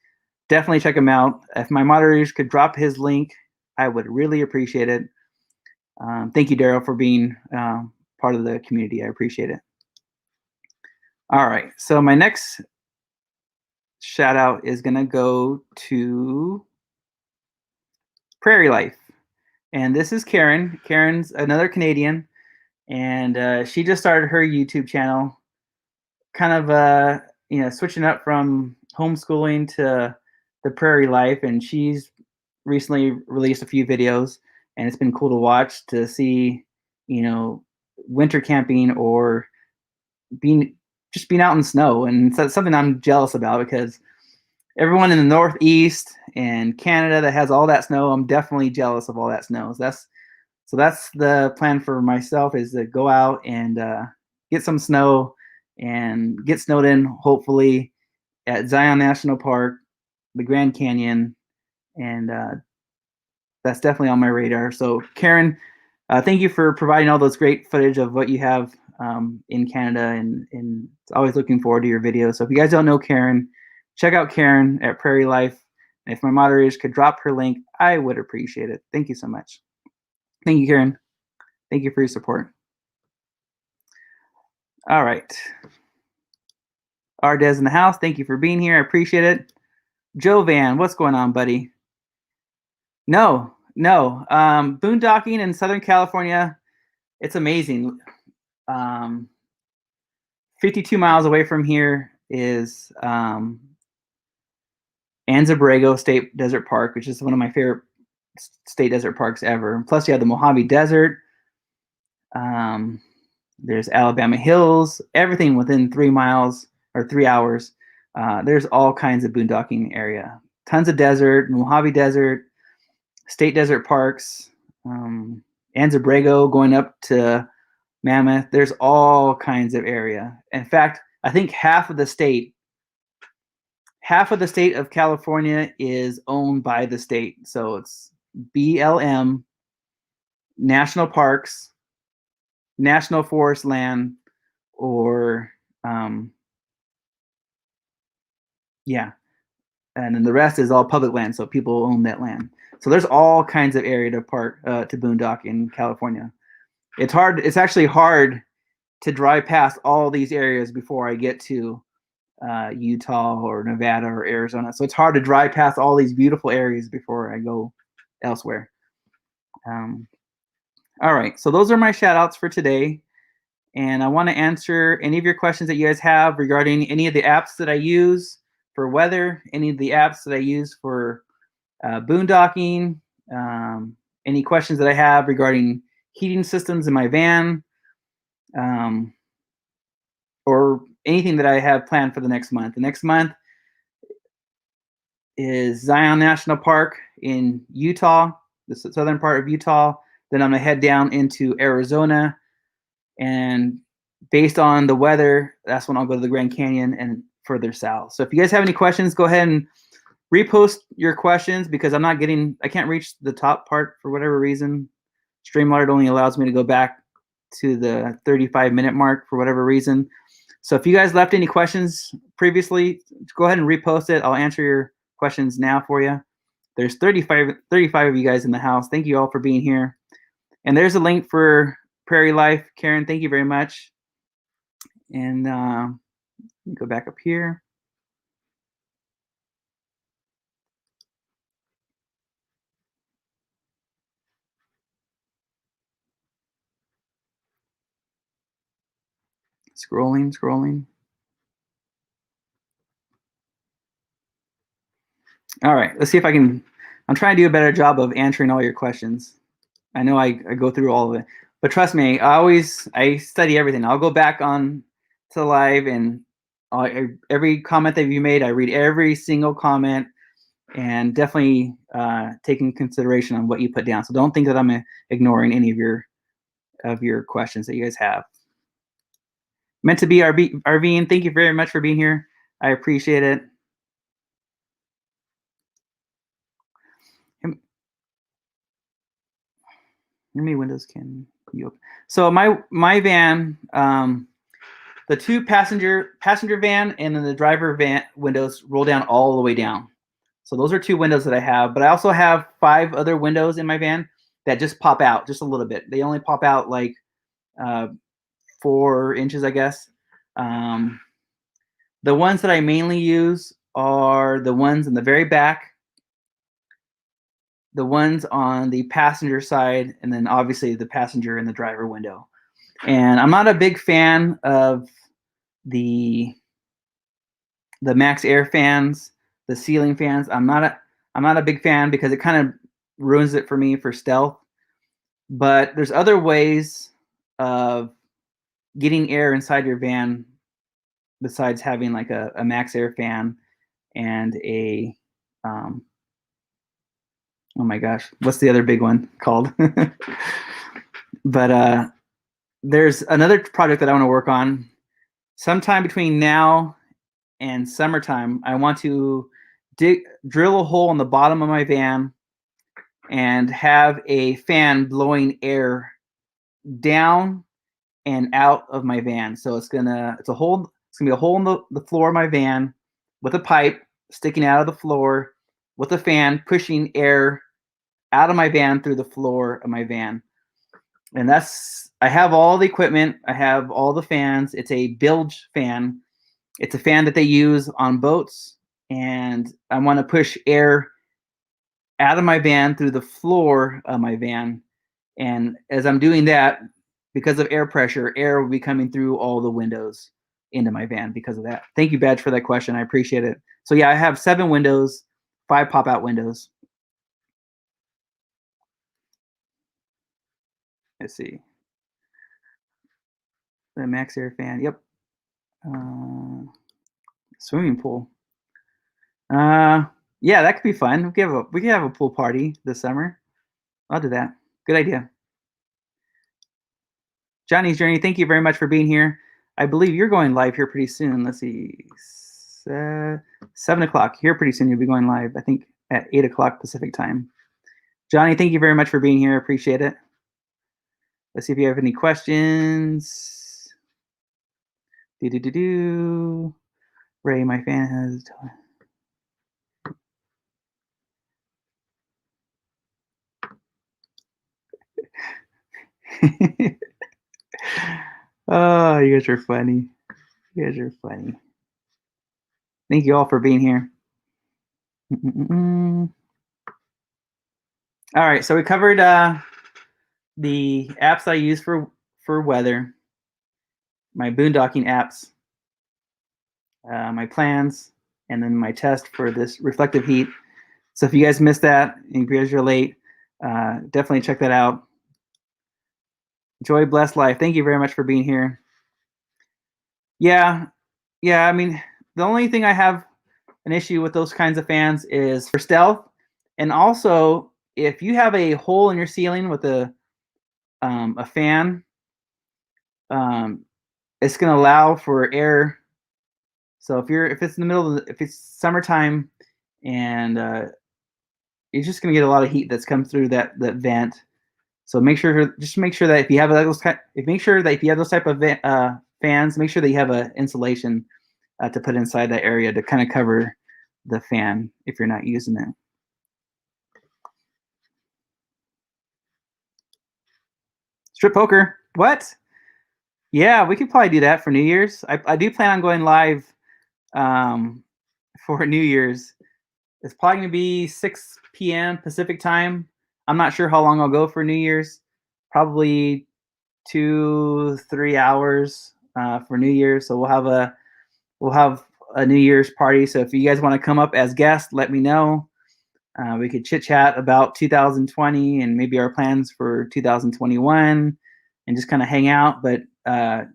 definitely check him out. If my moderators could drop his link, I would really appreciate it. Thank you, Daryl, for being part of the community. I appreciate it. All right, so my next shout out is gonna go to Prairie Life. And this is Karen. Karen's another Canadian, and she just started her YouTube channel, kind of switching up from homeschooling to the Prairie Life, and she's recently released a few videos, and it's been cool to watch to see, winter camping or being out in snow, and that's something I'm jealous about because everyone in the Northeast and Canada that has all that snow, I'm definitely jealous of all that snow. So that's the plan for myself, is to go out and get some snow and get snowed in, hopefully, at Zion National Park, the Grand Canyon, and that's definitely on my radar. So Karen, thank you for providing all those great footage of what you have in Canada, and always looking forward to your videos. So if you guys don't know Karen, check out Karen at Prairie Life. And if my moderators could drop her link, I would appreciate it. Thank you so much. Thank you, Karen. Thank you for your support. All right. Ardez in the house. Thank you for being here. I appreciate it. Joe Van, what's going on, buddy? No. Boondocking in Southern California, it's amazing. 52 miles away from here is Anza-Borrego State Desert Park, which is one of my favorite state desert parks ever. Plus, you have the Mojave Desert. There's Alabama Hills. Everything within 3 miles or 3 hours. There's all kinds of boondocking area. Tons of desert, Mojave Desert, state desert parks, Anza-Borrego going up to Mammoth. There's all kinds of area. In fact, I think half of the state of California is owned by the state. So it's BLM, national parks, national forest land, or yeah, and then the rest is all public land, so people own that land. So there's all kinds of area to boondock in California. It's hard. It's actually hard to drive past all these areas before I get to Utah or Nevada or Arizona. So it's hard to drive past all these beautiful areas before I go elsewhere. All right, so those are my shout outs for today. And I want to answer any of your questions that you guys have regarding any of the apps that I use for weather, any of the apps that I use for boondocking, any questions that I have regarding heating systems in my van, or anything that I have planned for the next month. The next month is Zion National Park in Utah, the southern part of Utah. Then I'm gonna head down into Arizona, and based on the weather, that's when I'll go to the Grand Canyon and further south. So if you guys have any questions, go ahead and repost your questions, because I can't reach the top part for whatever reason. StreamYard only allows me to go back to the 35-minute mark for whatever reason. So if you guys left any questions previously, go ahead and repost it. I'll answer your questions now for you. There's 35 of you guys in the house. Thank you all for being here. And there's a link for Prairie Life. Karen, thank you very much. And go back up here. Scrolling. All right, let's see if I'm trying to do a better job of answering all your questions. I know I go through all of it, but trust me, I study everything. I'll go back on to live, and every comment that you made, I read every single comment, and definitely taking consideration on what you put down. So don't think that I'm ignoring any of your questions that you guys have. Meant to be Arvine, thank you very much for being here. I appreciate it. How many windows can you open? So my van, the two passenger van and then the driver van windows roll down all the way down. So those are two windows that I have, but I also have 5 other windows in my van that just pop out just a little bit. They only pop out like 4 inches, I guess. The ones that I mainly use are the ones in the very back, the ones on the passenger side, and then obviously the passenger and the driver window. And I'm not a big fan of the max air fans, the ceiling fans. I'm not a big fan because it kind of ruins it for me for stealth. But there's other ways of getting air inside your van besides having like a max air fan and a oh my gosh, what's the other big one called? But there's another project that I want to work on sometime between now and summertime. I want to drill a hole in the bottom of my van and have a fan blowing air down and out of my van. So it's gonna be a hole in the floor of my van with a pipe sticking out of the floor with a fan pushing air out of my van through the floor of my van. And I have all the equipment. I have all the fans. It's a bilge fan. It's a fan that they use on boats. And I want to push air out of my van through the floor of my van. And as I'm doing that, because of air pressure, air will be coming through all the windows into my van because of that. Thank you, Badge, for that question. I appreciate it. So yeah, I have 7 windows, 5 pop-out windows. Let's see. The max air fan. Yep. Swimming pool. Yeah, that could be fun. We could have a pool party this summer. I'll do that. Good idea. Johnny's Journey, thank you very much for being here. I believe you're going live here pretty soon. Let's see, 7 o'clock here pretty soon. You'll be going live, I think, at 8 o'clock Pacific time. Johnny, thank you very much for being here. Appreciate it. Let's see if you have any questions. Ray, my fan has. Oh, you guys are funny. You guys are funny. Thank you all for being here. All right, so we covered the apps I use for weather, my boondocking apps, my plans, and then my test for this reflective heat. So if you guys missed that and you guys are late, definitely check that out. Joy, blessed life. Thank you very much for being here. Yeah. I mean, the only thing I have an issue with those kinds of fans is for stealth, and also if you have a hole in your ceiling with a fan, it's going to allow for air. So if it's in the middle of if it's summertime, and you're just going to get a lot of heat that's come through that vent. So make sure that if you have those type of fans, make sure that you have a insulation to put inside that area to kind of cover the fan if you're not using it. Strip poker, what? Yeah, we could probably do that for New Year's. I do plan on going live for New Year's. It's probably going to be 6 p.m. Pacific time. I'm not sure how long I'll go for New Year's. Probably 2-3 hours for New Year's. So we'll have a New Year's party. So if you guys want to come up as guests, let me know. We could chit chat about 2020 and maybe our plans for 2021 and just kind of hang out. But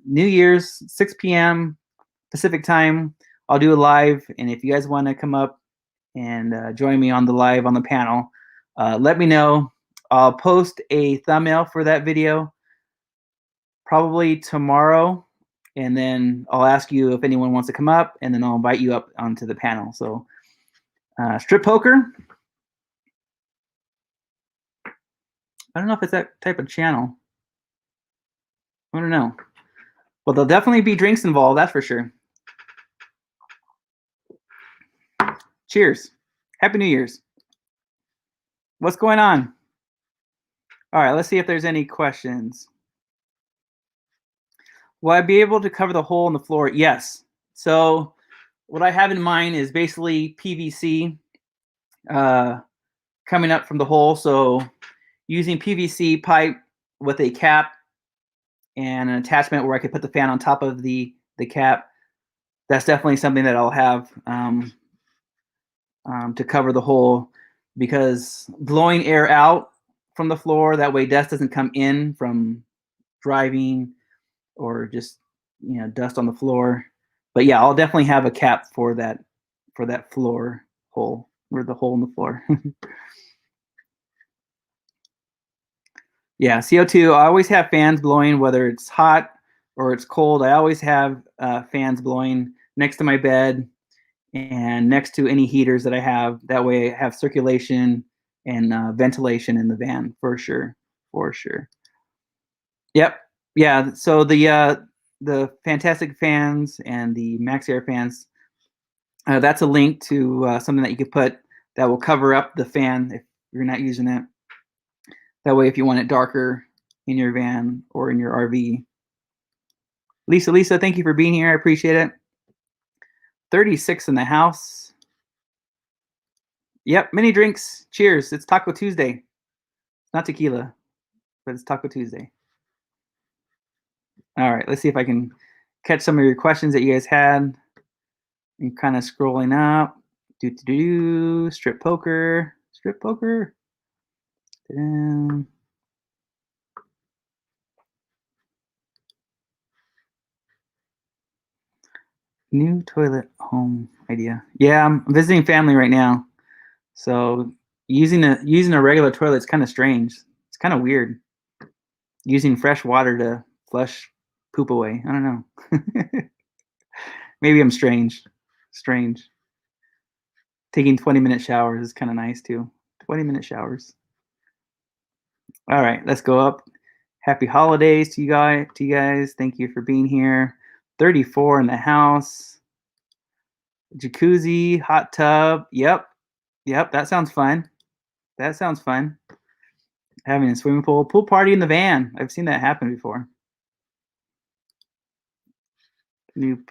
New Year's, 6 p.m. Pacific time, I'll do a live. And if you guys want to come up and join me on the live on the panel, let me know. I'll post a thumbnail for that video probably tomorrow, and then I'll ask you if anyone wants to come up, and then I'll invite you up onto the panel. So strip poker, I don't know if it's that type of channel. I don't know. Well, there'll definitely be drinks involved, that's for sure. Cheers. Happy New Year's. What's going on? All right, let's see if there's any questions. Will I be able to cover the hole in the floor? Yes. So what I have in mind is basically PVC coming up from the hole. So using PVC pipe with a cap and an attachment where I could put the fan on top of the cap. That's definitely something that I'll have to cover the hole, because blowing air out from the floor, that way dust doesn't come in from driving or just dust on the floor. But yeah, I'll definitely have a cap for that floor hole, or the hole in the floor. Yeah, CO2, I always have fans blowing, whether it's hot or it's cold. I always have fans blowing next to my bed and next to any heaters that I have. That way I have circulation and ventilation in the van, for sure. Yep. Yeah, so the Fantastic fans and the Max Air fans, that's a link to something that you could put that will cover up the fan if you're not using it. That way, if you want it darker in your van or in your RV. Lisa, thank you for being here. I appreciate it. 36 in the house. Yep, mini drinks. Cheers. It's Taco Tuesday. It's not tequila, but it's Taco Tuesday. All right, let's see if I can catch some of your questions that you guys had. I'm kind of scrolling up. Strip poker. New toilet home idea. Yeah, I'm visiting family right now, so using a regular toilet is kind of strange. It's kind of weird using fresh water to flush poop away. I don't know. Maybe I'm strange. Taking 20-minute showers is kind of nice too. 20-minute showers. All right, let's go up. Happy holidays to you guys. Thank you for being here. 34 in the house. Jacuzzi, hot tub. Yep. That sounds fun. That sounds fun. Having a swimming pool party in the van. I've seen that happen before. New.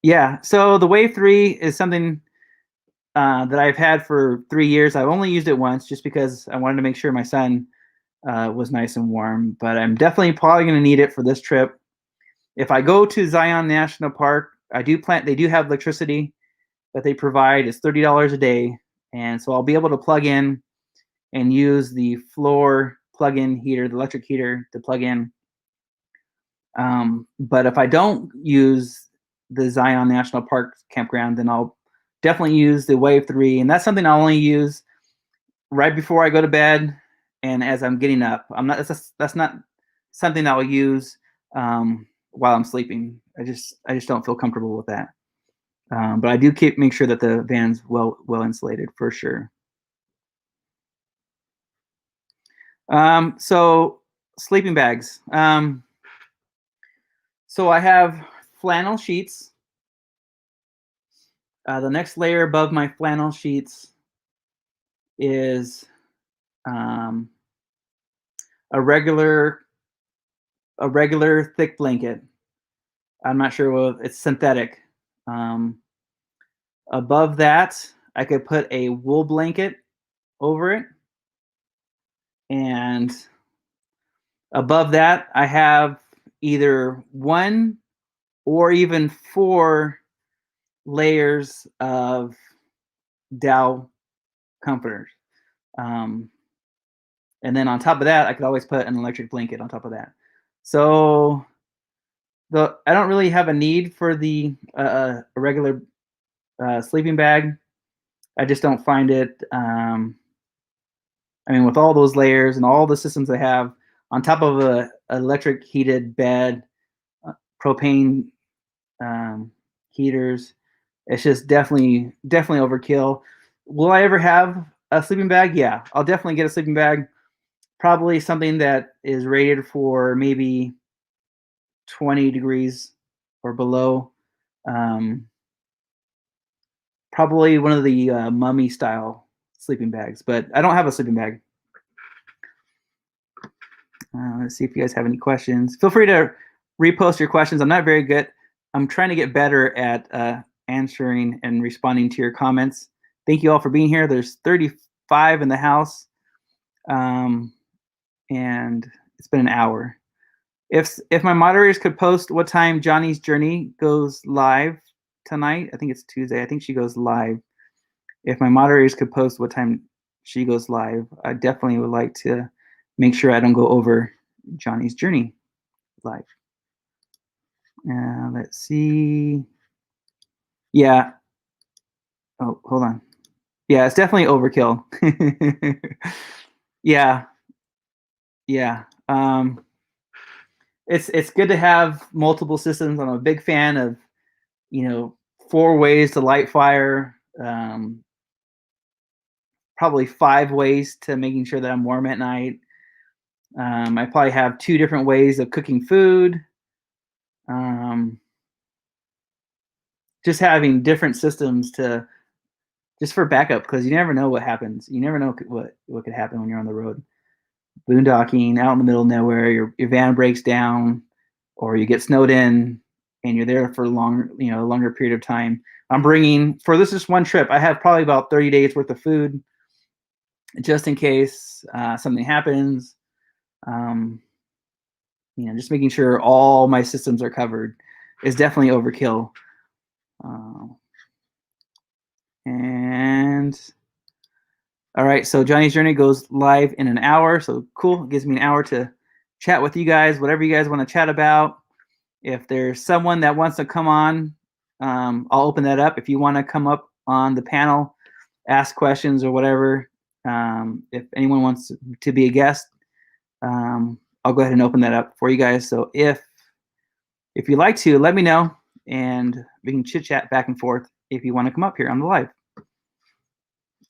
Yeah. So the Wave 3 is something that I've had for 3 years. I've only used it once, just because I wanted to make sure my son was nice and warm. But I'm definitely probably going to need it for this trip. If I go to Zion National Park, they do have electricity that they provide. It's $30 a day, and so I'll be able to plug in and use the floor plug-in heater, the electric heater, to plug in. But if I don't use the Zion National Park campground, then I'll definitely use the Wave 3, and that's something I'll only use right before I go to bed and as I'm getting up. That's not something I'll use while I'm sleeping. I just don't feel comfortable with that. But I do make sure that the van's well insulated for sure. So sleeping bags. So I have flannel sheets. The next layer above my flannel sheets is a regular thick blanket. I'm not sure what it's synthetic. Above that, I could put a wool blanket over it, and above that, I have either 1 or even 4 layers of Dow comforters. And then on top of that, I could always put an electric blanket on top of that. So I don't really have a need for the a regular sleeping bag. I just don't find it. I mean, with all those layers and all the systems I have on top of a electric heated bed, propane heaters, it's just definitely overkill. Will I ever have a sleeping bag? Yeah, I'll definitely get a sleeping bag. Probably something that is rated for maybe 20 degrees or below. Probably one of the mummy style sleeping bags, but I don't have a sleeping bag. Let's see if you guys have any questions. Feel free to repost your questions. I'm not very good. I'm trying to get better at answering and responding to your comments. Thank you all for being here. There's 35 in the house, and it's been an hour. If my moderators could post what time Johnny's Journey goes live tonight, I think it's Tuesday. I think she goes live. If my moderators could post what time she goes live, I definitely would like to make sure I don't go over Johnny's Journey live. Let's see. Yeah. Oh, hold on. Yeah, it's definitely overkill. Yeah. It's good to have multiple systems. I'm a big fan of, 4 ways to light fire. Probably 5 ways to making sure that I'm warm at night. I probably have 2 different ways of cooking food. Just having different systems just for backup, because you never know what happens. You never know what could happen when you're on the road. Boondocking out in the middle of nowhere, your van breaks down, or you get snowed in, and you're there for a longer period of time. I'm bringing, for this just one trip, I have probably about 30 days worth of food, just in case something happens. Just making sure all my systems are covered is definitely overkill. And all right, so Johnny's Journey goes live in an hour. So cool, it gives me an hour to chat with you guys, whatever you guys want to chat about. If there's someone that wants to come on, I'll open that up. If you want to come up on the panel, ask questions or whatever, if anyone wants to be a guest, I'll go ahead and open that up for you guys. So if you'd like to, let me know, and we can chit chat back and forth if you want to come up here on the live.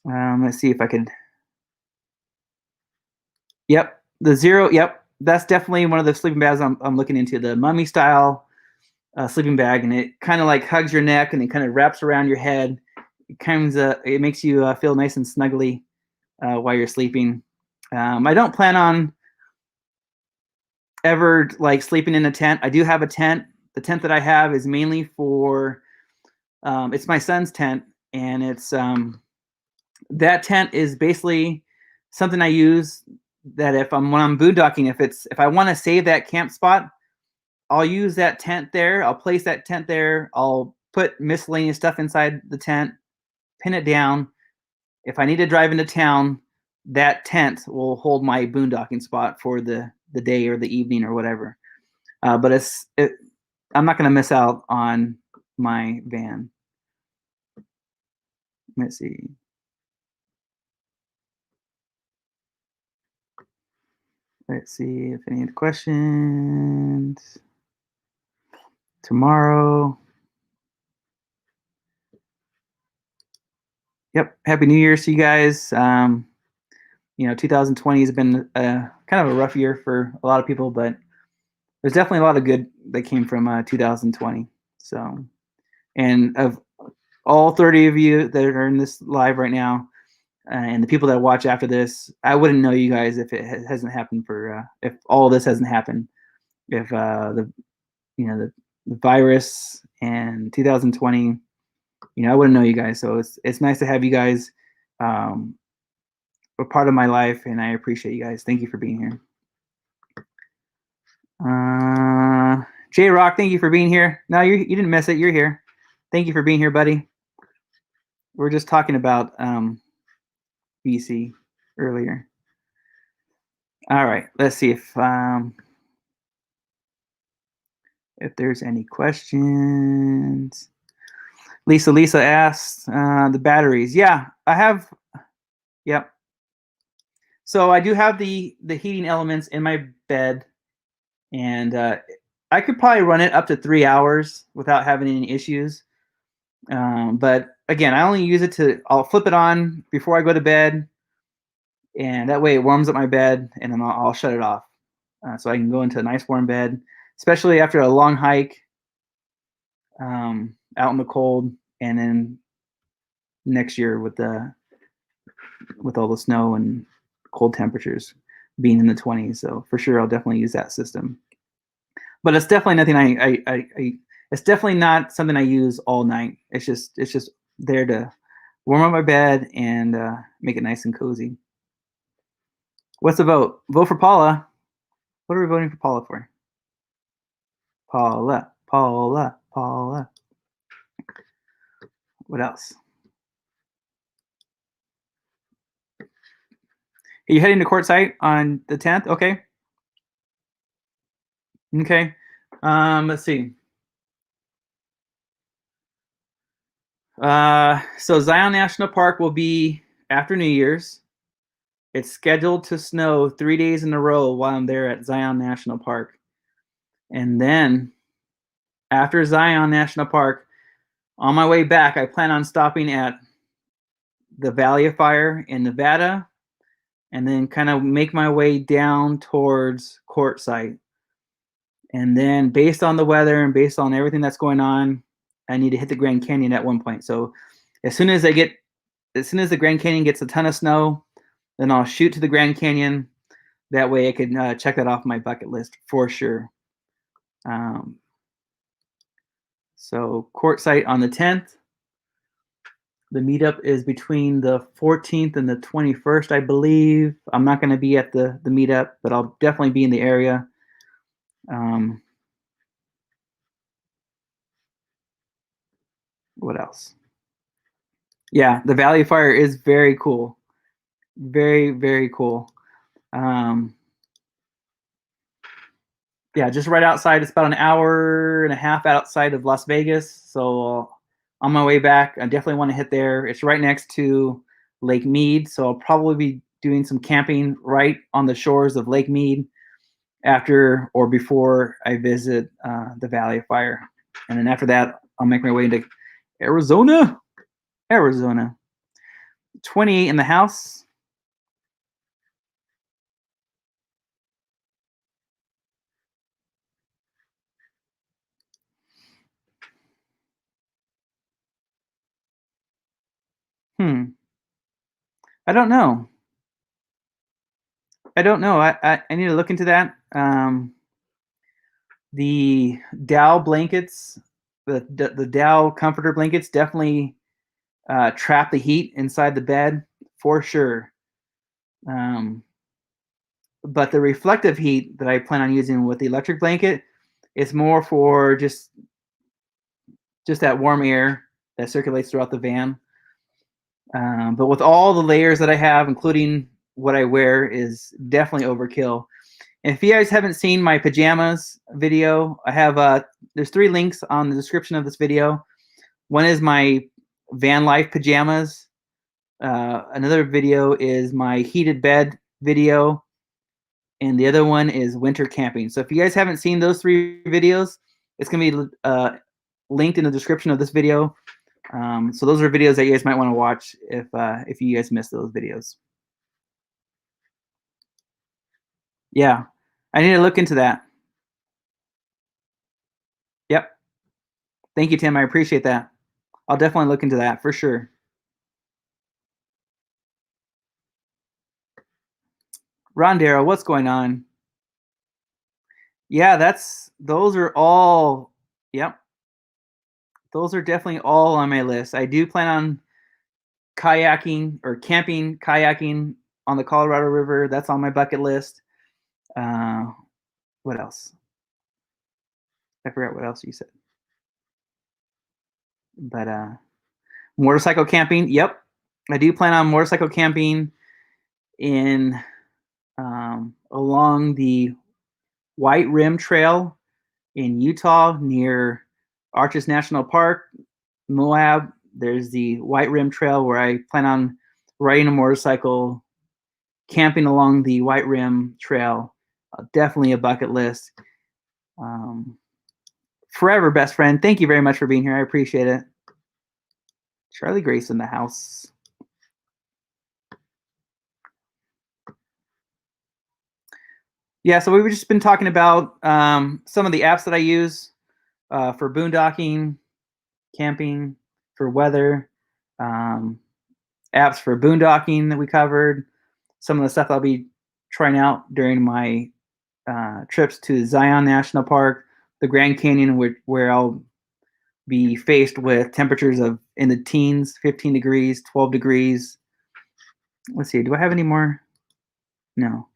Let's see if I could. Yep, the zero. Yep, that's definitely one of the sleeping bags I'm looking into, the mummy style sleeping bag, and it kind of like hugs your neck and it kind of wraps around your head. It makes you feel nice and snuggly while you're sleeping. I don't plan on ever like sleeping in a tent. I do have a tent. The tent that I have is mainly for it's my son's tent, and it's that tent is basically something I use that when I'm boondocking, if I want to save that camp spot, I'll use that tent there. I'll place that tent there. I'll put miscellaneous stuff inside the tent, pin it down. If I need to drive into town, that tent will hold my boondocking spot for the day or the evening or whatever. But I'm not going to miss out on my van. Let's see. Let's see if any other questions. Tomorrow. Yep. Happy New Year's to you guys. 2020 has been kind of a rough year for a lot of people, but there's definitely a lot of good that came from 2020. So, and of all 30 of you that are in this live right now, and the people that watch after this, I wouldn't know you guys if it hasn't happened if all of this hasn't happened. If the virus and 2020, I wouldn't know you guys. So it's nice to have you guys a part of my life, and I appreciate you guys. Thank you for being here. J Rock, thank you for being here. No, you didn't miss it. You're here. Thank you for being here, buddy. We're just talking about BC earlier. All right, let's see if there's any questions. Lisa asked the batteries. Yeah, I have. Yep. So I do have the heating elements in my bed, and I could probably run it up to 3 hours without having any issues. But again, I only use it I'll flip it on before I go to bed, and that way it warms up my bed, and then I'll shut it off. So I can go into a nice warm bed, especially after a long hike out in the cold, and then next year with all the snow and cold temperatures being in the 20s. So for sure, I'll definitely use that system. But it's definitely nothing it's definitely not something I use all night. It's just there to warm up my bed and make it nice and cozy. What's the vote? Vote for Paula. What are we voting for Paula for? Paula. What else? Are you heading to Quartzsite on the 10th? Okay. Okay. Let's see. So Zion National Park will be after New Year's. It's scheduled to snow 3 days in a row while I'm there at Zion National Park. And then after Zion National Park, on my way back, I plan on stopping at the Valley of Fire in Nevada, and then kind of make my way down towards Quartzsite. And then based on the weather and based on everything that's going on, I need to hit the Grand Canyon at one point. So as soon as the Grand Canyon gets a ton of snow, then I'll shoot to the Grand Canyon. That way I can check that off my bucket list for sure. So Quartzsite on the 10th. The meetup is between the 14th and the 21st, I believe. I'm not going to be at the meetup, but I'll definitely be in the area. What else? Yeah, the Valley of Fire is very cool. Very, very cool. Yeah, just right outside. It's about an hour and a half outside of Las Vegas. So on my way back, I definitely want to hit there. It's right next to Lake Mead. So I'll probably be doing some camping right on the shores of Lake Mead after or before I visit the Valley of Fire. And then after that, I'll make my way into Arizona. 28 in the house. I don't know. I need to look into that. The Dow blankets, the Dow comforter blankets definitely trap the heat inside the bed for sure. But the reflective heat that I plan on using with the electric blanket is more for just that warm air that circulates throughout the van. But with all the layers that I have, including what I wear, is definitely overkill. And if you guys haven't seen my pajamas video, I have there's 3 links on the description of this video. One is my van life pajamas. Another video is my heated bed video. And the other one is winter camping. So if you guys haven't seen those 3 videos, it's going to be linked in the description of this video. So those are videos that you guys might want to watch if you guys missed those videos. Yeah, I need to look into that. Yep. Thank you, Tim. I appreciate that. I'll definitely look into that for sure. Rondero, what's going on? Yeah, those are all, yep. Those are definitely all on my list. I do plan on kayaking or camping, kayaking on the Colorado River. That's on my bucket list. What else? I forgot what else you said. But motorcycle camping. Yep, I do plan on motorcycle camping in along the White Rim Trail in Utah near Arches National Park, Moab. There's the White Rim Trail where I plan on riding a motorcycle, camping along the White Rim Trail. Definitely a bucket list. Forever best friend, thank you very much for being here. I appreciate it. Charlie Grace in the house. Yeah, so we've just been talking about some of the apps that I use for boondocking, camping, for weather, apps for boondocking that we covered, some of the stuff I'll be trying out during my trips to Zion National Park, the Grand Canyon, where I'll be faced with temperatures of in the teens, 15 degrees, 12 degrees. Let's see, do I have any more? No.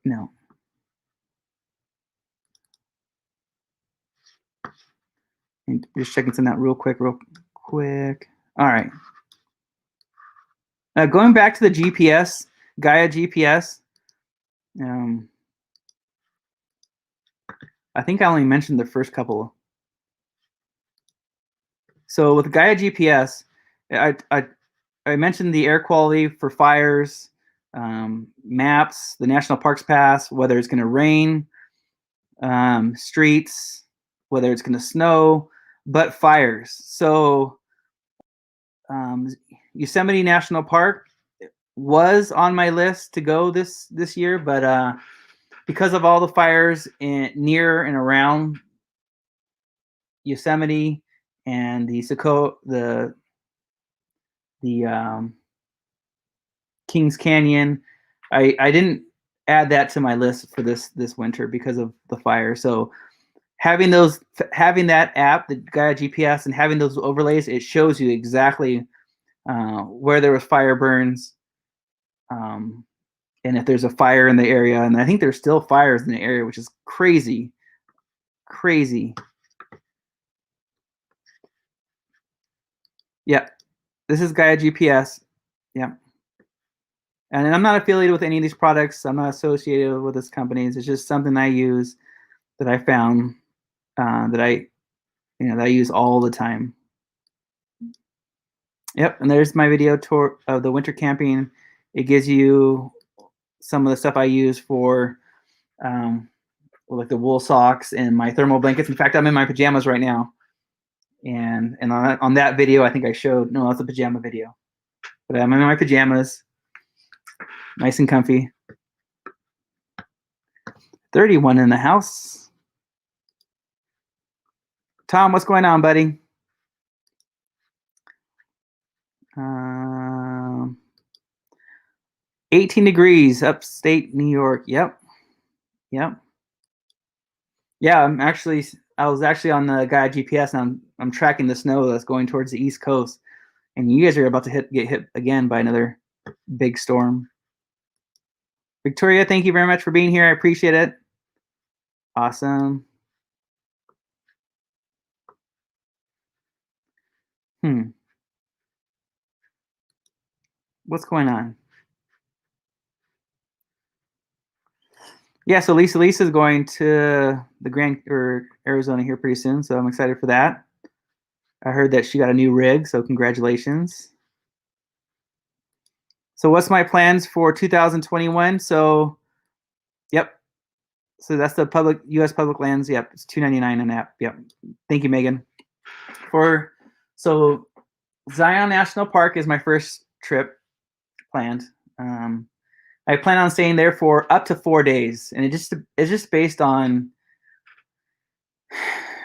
No. And just checking something out real quick. All right. Going back to the GPS, Gaia GPS. I think I only mentioned the first couple. So with Gaia GPS, I mentioned the air quality for fires, maps, the National Parks Pass, whether it's going to rain, streets, whether it's going to snow, but fires. So Yosemite National Park was on my list to go this year, but because of all the fires near and around Yosemite and the Kings Canyon, I didn't add that to my list for this winter because of the fire. So having that app, the Gaia GPS, and having those overlays, it shows you exactly where there was fire burns, and if there's a fire in the area. And I think there's still fires in the area, which is crazy. Yeah, this is Gaia GPS. Yeah. And I'm not affiliated with any of these products. I'm not associated with these companies. It's just something I use that I found that I use all the time. Yep, and there's my video tour of the winter camping. It gives you some of the stuff I use for with like the wool socks and my thermal blankets. In fact, I'm in my pajamas right now. And on that video, I think I showed, no, that's a pajama video. But I'm in my pajamas, nice and comfy. 31 in the house. Tom, what's going on, buddy? 18 degrees, upstate New York. Yep. Yeah, I was actually on the guide GPS, and I'm tracking the snow that's going towards the East Coast. And you guys are about to get hit again by another big storm. Victoria, thank you very much for being here. I appreciate it. Awesome. What's going on? Yeah, so Lisa's going to the Arizona here pretty soon, so I'm excited for that. I heard that she got a new rig, so congratulations. So what's my plans for 2021? So, yep. So that's the U.S. public lands. Yep, it's $2.99 an app. Yep. Thank you, Megan. So Zion National Park is my first trip planned. I plan on staying there for up to 4 days, and it's just based on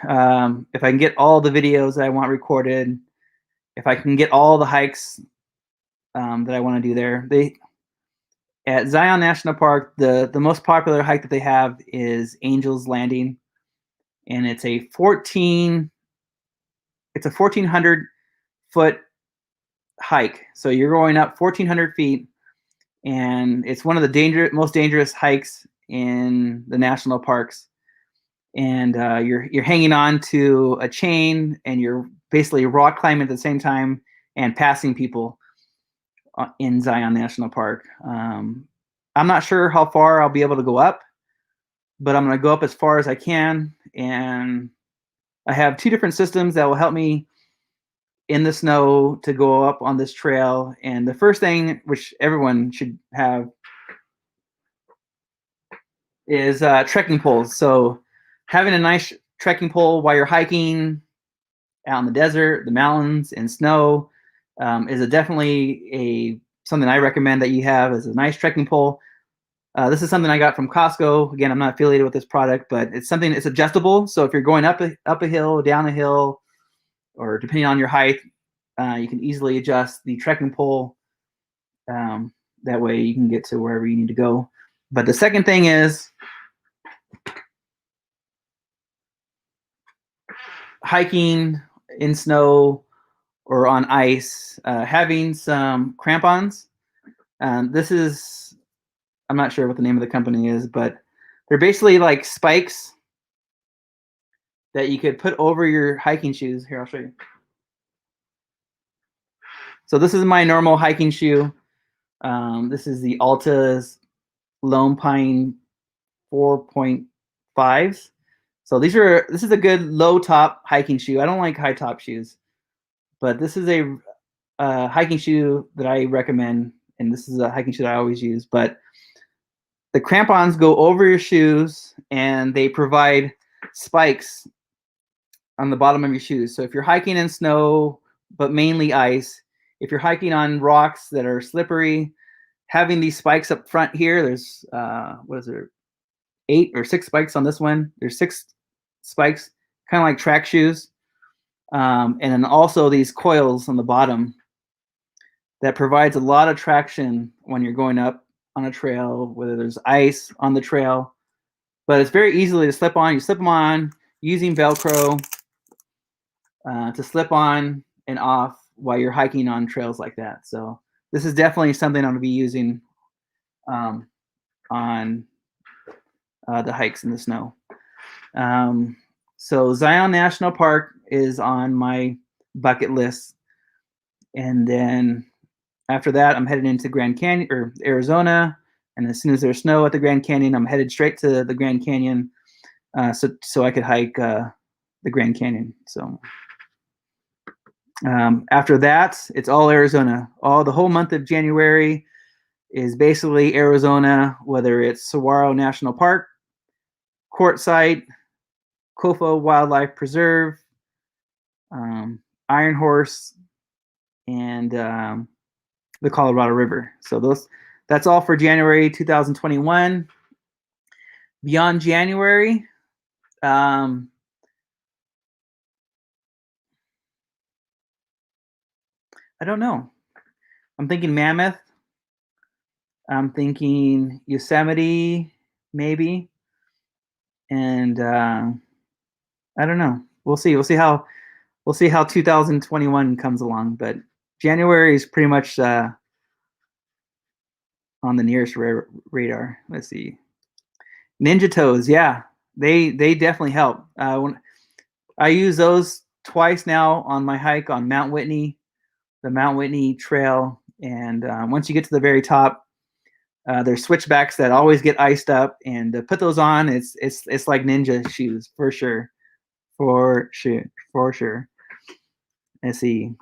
if I can get all the videos that I want recorded, if I can get all the hikes that I want to do there. At Zion National Park, the most popular hike that they have is Angel's Landing, and it's a 1,400 foot hike. So you're going up 1,400 feet, and it's one of the most dangerous hikes in the national parks. And you're hanging on to a chain, and you're basically rock climbing at the same time and passing people in Zion National Park. I'm not sure how far I'll be able to go up, but I'm going to go up as far as I can. And I have 2 different systems that will help me in the snow to go up on this trail. And the first thing, which everyone should have, is trekking poles. So having a nice trekking pole while you're hiking out in the desert, the mountains, and snow is definitely something I recommend that you have, as a nice trekking pole. This is something I got from Costco. Again, I'm not affiliated with this product, but it's adjustable. So if you're going up a hill, down a hill, or depending on your height, you can easily adjust the trekking pole. That way you can get to wherever you need to go. But the second thing is hiking in snow or on ice, having some crampons. I'm not sure what the name of the company is, but they're basically like spikes that you could put over your hiking shoes. Here, I'll show you. So this is my normal hiking shoe. This is the Alta's Lone Pine 4.5s. So this is a good low top hiking shoe. I don't like high top shoes, but this is a hiking shoe that I recommend, and this is a hiking shoe that I always use. But the crampons go over your shoes, and they provide spikes on the bottom of your shoes. So if you're hiking in snow, but mainly ice, if you're hiking on rocks that are slippery, having these spikes up front here, there's 8 or 6 spikes on this one. There's 6 spikes, kind of like track shoes. And then also these coils on the bottom that provides a lot of traction when you're going up on a trail, whether there's ice on the trail. But it's very easily to slip on. You slip them on using Velcro to slip on and off while you're hiking on trails like that. So this is definitely something I'm going to be using on the hikes in the snow. So Zion National Park is on my bucket list. And then after that, I'm headed into Grand Canyon or Arizona. And as soon as there's snow at the Grand Canyon, I'm headed straight to the Grand Canyon so I could hike the Grand Canyon. So after that, it's all Arizona. The whole month of January is basically Arizona, whether it's Saguaro National Park, Quartzsite, Kofo Wildlife Preserve, Iron Horse, and the Colorado River. So that's all for January 2021. Beyond January, I don't know. I'm thinking Mammoth. I'm thinking Yosemite, maybe. And I don't know. We'll see. We'll see how 2021 comes along. But January is pretty much on the nearest radar. Let's see. Ninja Toes, yeah, they definitely help. When I use those twice now on my hike on Mount Whitney, the Mount Whitney Trail, and once you get to the very top, there's switchbacks that always get iced up, and to put those on, it's like ninja shoes for sure, for sure. Let's see.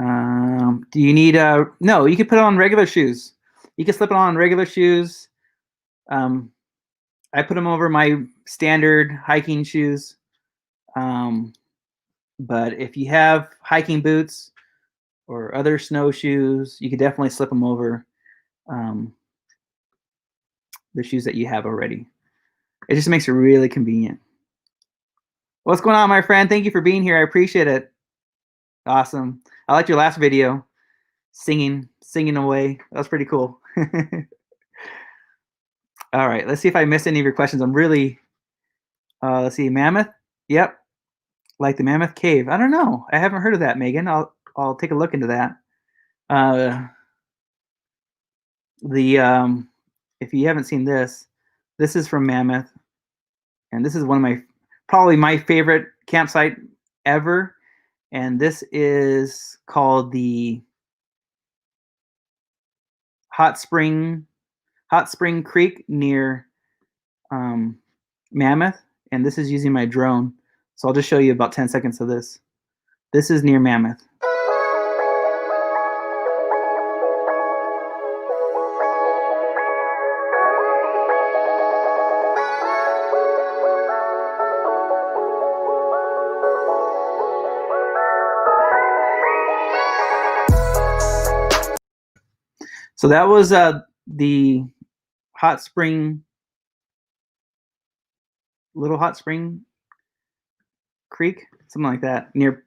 Do you need no, you can put it on regular shoes. You can slip it on regular shoes. I put them over my standard hiking shoes. But if you have hiking boots or other snowshoes, you could definitely slip them over the shoes that you have already. It just makes it really convenient. What's going on, my friend? Thank you for being here. I appreciate it. Awesome. I liked your last video, singing away. That was pretty cool. All right, let's see if I missed any of your questions. I'm really, let's see, Mammoth. Yep, like the Mammoth Cave. I don't know. I haven't heard of that, Megan. I'll take a look into that. If you haven't seen this is from Mammoth, and this is one of probably my favorite campsite ever. And this is called the Hot Spring Creek near Mammoth, and this is using my drone. So I'll just show you about 10 seconds of this. This is near Mammoth. So that was the Little Hot Spring Creek, something like that, near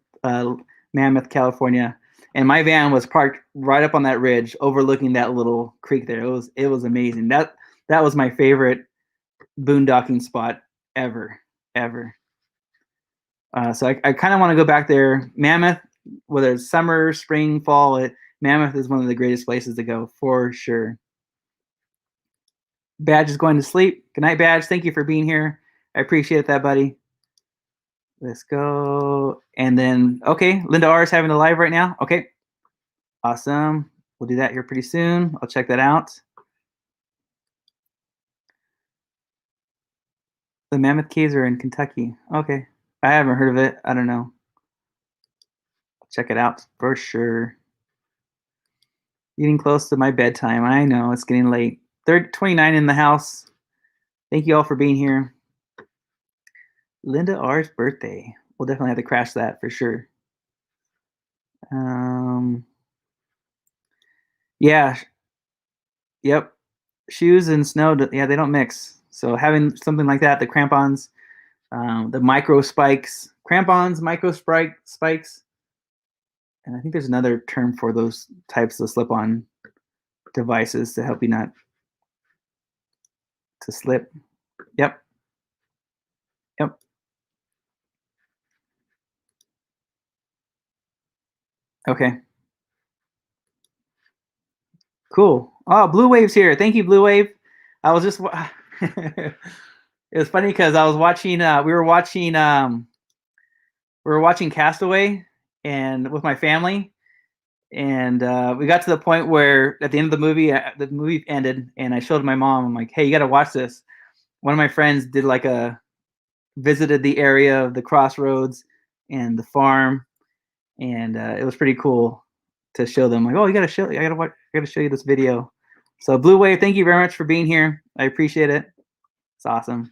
Mammoth, California. And my van was parked right up on that ridge, overlooking that little creek there. It was amazing. That was my favorite boondocking spot ever. So I kind of want to go back there. Mammoth, whether it's summer, spring, fall, Mammoth is one of the greatest places to go for sure. Badge is going to sleep. Good night, Badge. Thank you for being here. I appreciate that, buddy. Let's go. And then, okay, Linda R is having a live right now. Okay, awesome. We'll do that here pretty soon. I'll check that out. The Mammoth Caves are in Kentucky. Okay, I haven't heard of it. I don't know. I'll check it out for sure. Getting close to my bedtime. I know it's getting late. 29 in the house. Thank you all for being here. Linda R's birthday. We'll definitely have to crash that for sure. Yeah. Yep. Shoes and snow, yeah, they don't mix. So having something like that, the crampons, the micro spikes, crampons, micro spikes. And I think there's another term for those types of slip-on devices to help you not to slip. Yep. Okay. Cool. Oh, Blue Wave's here. Thank you, Blue Wave. I was just it was funny because I was watching we were watching Castaway and with my family, and we got to the point where at the end of the movie ended, and I showed my mom. I'm like, hey, you got to watch this. One of my friends did visited the area of the crossroads and the farm, and it was pretty cool to show them. Like, oh, I gotta show you this video. So Blue Wave, thank you very much for being here. I appreciate it. It's awesome.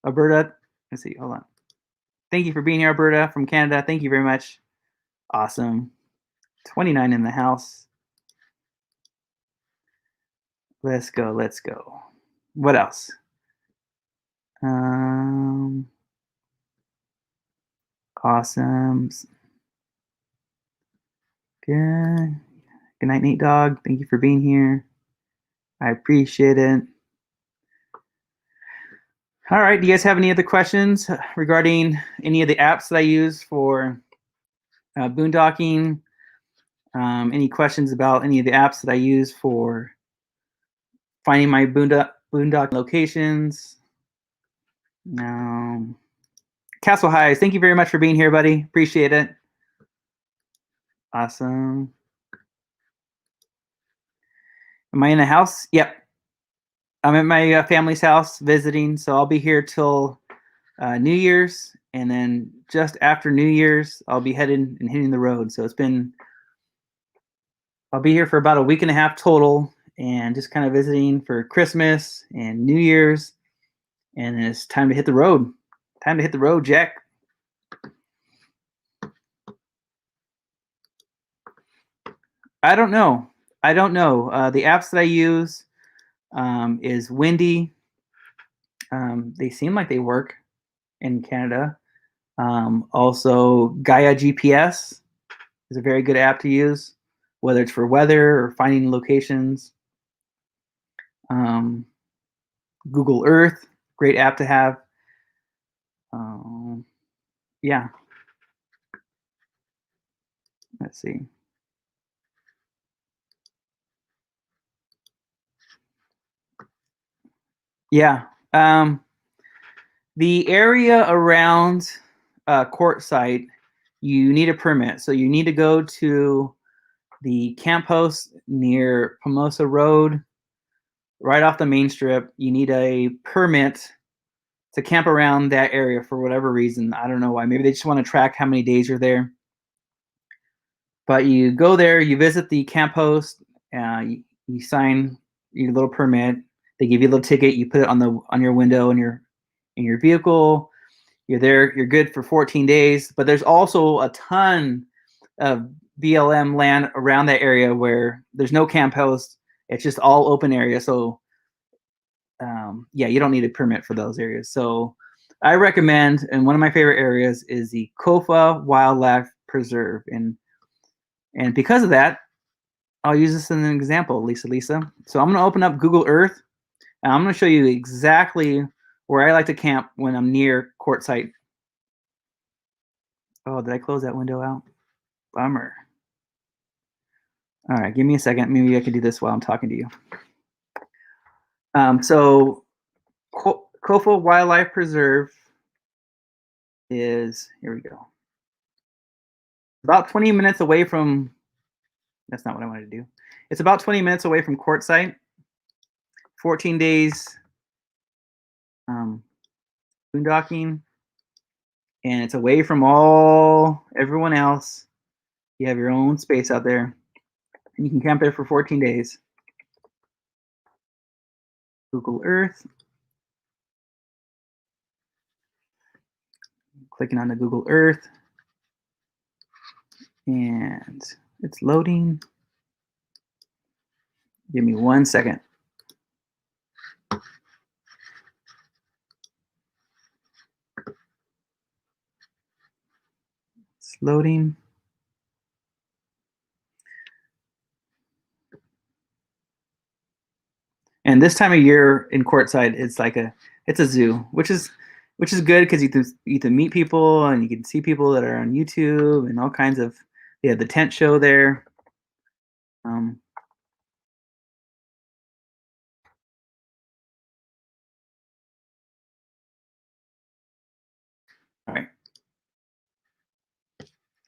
Alberta, let's see, hold on. Thank you for being here, Alberta from Canada. Thank you very much. Awesome. 29 in the house. Let's go, let's go. What else? Awesome. Good. Good night, Nate Dog. Thank you for being here. I appreciate it. All right. Do you guys have any other questions regarding any of the apps that I use for boondocking? Any questions about any of the apps that I use for finding my boondock locations? Castle Highs, thank you very much for being here, buddy. Appreciate it. Awesome. Am I in the house? Yep. I'm at my family's house visiting, so I'll be here till New Year's, and then just after New Year's, I'll be hitting the road. So I'll be here for about a week and a half total, and just kind of visiting for Christmas and New Year's, and then it's time to hit the road. Time to hit the road, Jack. I don't know. The apps that I use is Windy. They seem like they work in Canada. Also, Gaia GPS is a very good app to use, whether it's for weather or finding locations. Google Earth, great app to have. Yeah. Let's see. Yeah. The area around Quartzsite, you need a permit. So you need to go to the camp house near Pomosa Road, right off the main strip. You need a permit to camp around that area for whatever reason. I don't know why. Maybe they just want to track how many days you're there. But you go there, you visit the camp host, you sign your little permit. They give you a little ticket. You put it on your window in your vehicle. You're there. You're good for 14 days. But there's also a ton of BLM land around that area where there's no camp host. It's just all open area. So yeah, you don't need a permit for those areas. So I recommend, and one of my favorite areas is the Kofa Wildlife Preserve. And because of that, I'll use this as an example, Lisa. So I'm going to open up Google Earth, and I'm going to show you exactly where I like to camp when I'm near Quartzsite. Oh, did I close that window out? Bummer. All right, give me a second. Maybe I could do this while I'm talking to you. So Kofa Wildlife Preserve is, here we go, about 20 minutes away from, that's not what I wanted to do. It's about 20 minutes away from Quartzsite. 14 days boondocking, and it's away from everyone else. You have your own space out there, and you can camp there for 14 days. Google Earth. Clicking on the Google Earth, and it's loading. Give me 1 second. It's loading. And this time of year in Quartzsite, it's a zoo, which is good because you get to meet people and you can see people that are on YouTube and all kinds of. They have the tent show there.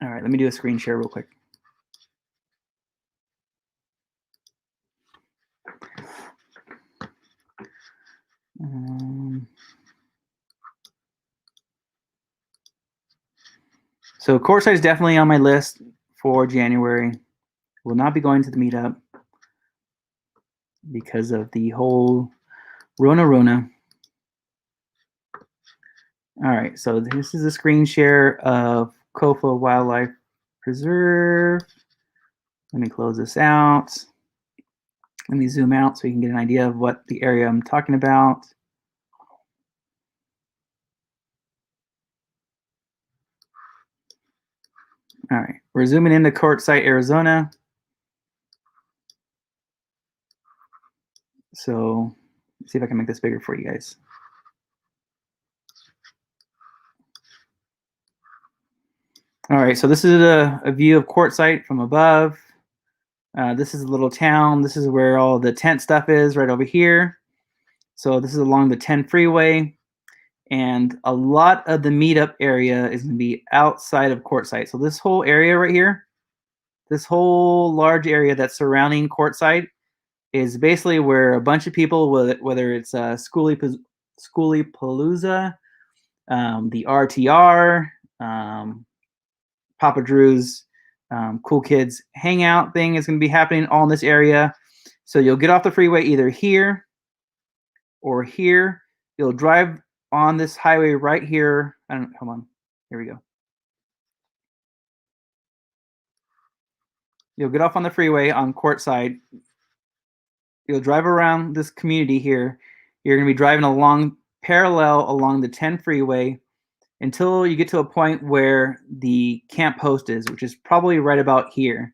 All right, let me do a screen share real quick. So Quartzsite is definitely on my list for January. Will not be going to the meetup because of the whole Rona. All right, so this is a screen share of Kofa Wildlife Preserve. Let me close this out. Let me zoom out so you can get an idea of what the area I'm talking about. All right, we're zooming into Quartzsite, Arizona. So let's see if I can make this bigger for you guys. All right, so this is a view of Quartzsite from above. This is a little town. This is where all the tent stuff is, right over here. So this is along the 10 freeway. And a lot of the meetup area is going to be outside of Quartzsite. So this whole area right here, this whole large area that's surrounding Quartzsite is basically where a bunch of people, whether it's Schoolypalooza, the RTR, Papa Drew's Cool Kids Hangout thing is going to be happening all in this area. So you'll get off the freeway either here or here. You'll drive on this highway right here. Hold on. Here we go. You'll get off on the freeway on Quartzsite. You'll drive around this community here. You're going to be driving along parallel along the 10 freeway until you get to a point where the camp post is, which is probably right about here.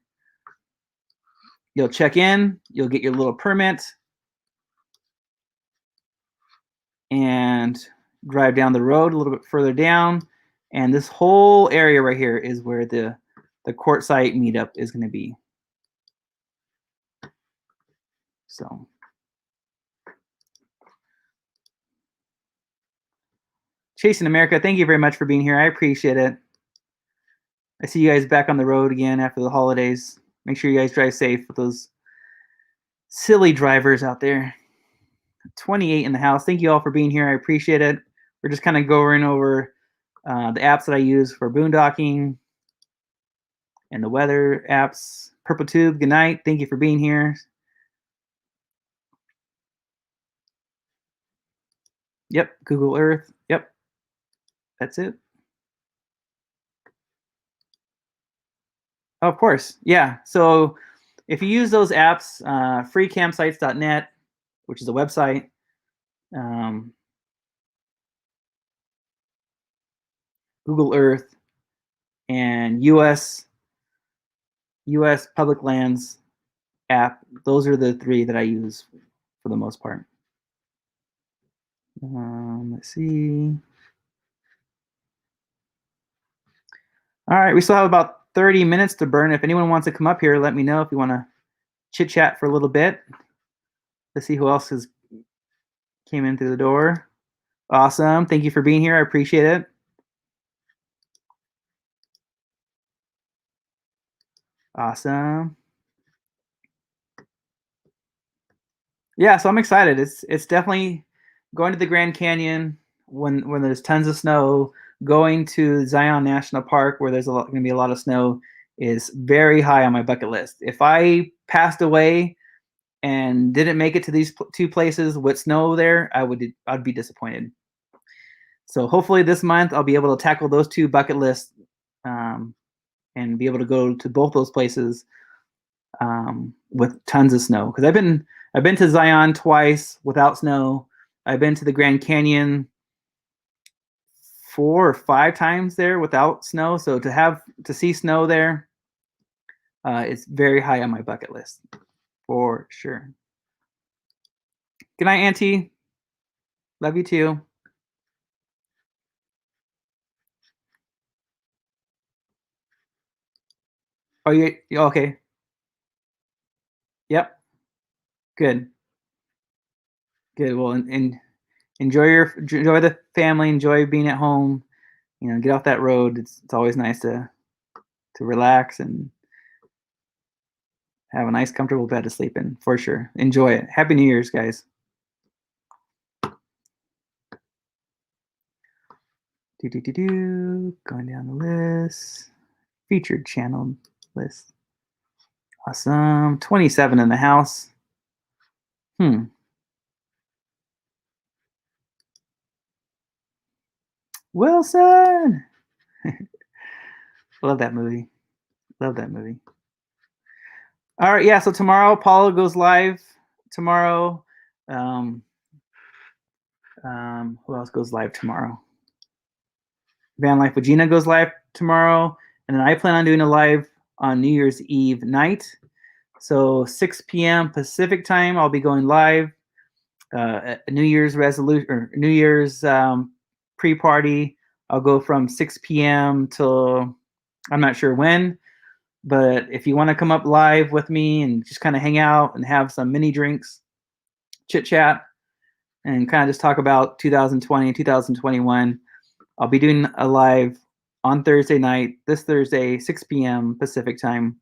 You'll check in, you'll get your little permit, and drive down the road a little bit further down. And this whole area right here is where the Quartzsite meetup is going to be. So Chasing America, thank you very much for being here. I appreciate it. I see you guys back on the road again after the holidays. Make sure you guys drive safe with those silly drivers out there. 28 in the house. Thank you all for being here. I appreciate it. We're just kind of going over the apps that I use for boondocking and the weather apps. Purple Tube, good night. Thank you for being here. Yep, Google Earth. Yep, that's it. Oh, of course, yeah. So if you use those apps, freecampsites.net, which is a website, Google Earth, and US Public Lands app. Those are the three that I use for the most part. Let's see. All right, we still have about 30 minutes to burn. If anyone wants to come up here, let me know if you want to chit chat for a little bit. Let's see who else came in through the door. Awesome. Thank you for being here. I appreciate it. Awesome. Yeah, so I'm excited. It's definitely going to the Grand Canyon when there's tons of snow. Going to Zion National Park where there's going to be a lot of snow is very high on my bucket list. If I passed away and didn't make it to these two places with snow there, I'd be disappointed. So hopefully this month I'll be able to tackle those two bucket lists and be able to go to both those places with tons of snow. Because I've been to Zion twice without snow. I've been to the Grand Canyon 4 or 5 times there without snow. So to see snow there, it's very high on my bucket list for sure. Good night, Auntie. Love you too. Oh, you okay? Yep. Good. Good. Well, and enjoy the family. Enjoy being at home. You know, get off that road. It's always nice to relax and have a nice, comfortable bed to sleep in for sure. Enjoy it. Happy New Year's, guys. Going down the list. Featured channel list. Awesome. 27 in the house. Wilson. Love that movie. Love that movie. All right, yeah. So tomorrow, Paula goes live. Tomorrow, who else goes live tomorrow? VanLife with Gina goes live tomorrow, and then I plan on doing a live on New Year's Eve night. So 6 p.m. Pacific time, I'll be going live. New Year's resolution or New Year's pre-party. I'll go from 6 p.m. till I'm not sure when, but if you want to come up live with me and just kind of hang out and have some mini drinks, chit chat, and kind of just talk about 2020, 2021, I'll be doing a live on Thursday night, this Thursday, 6 p.m. Pacific time,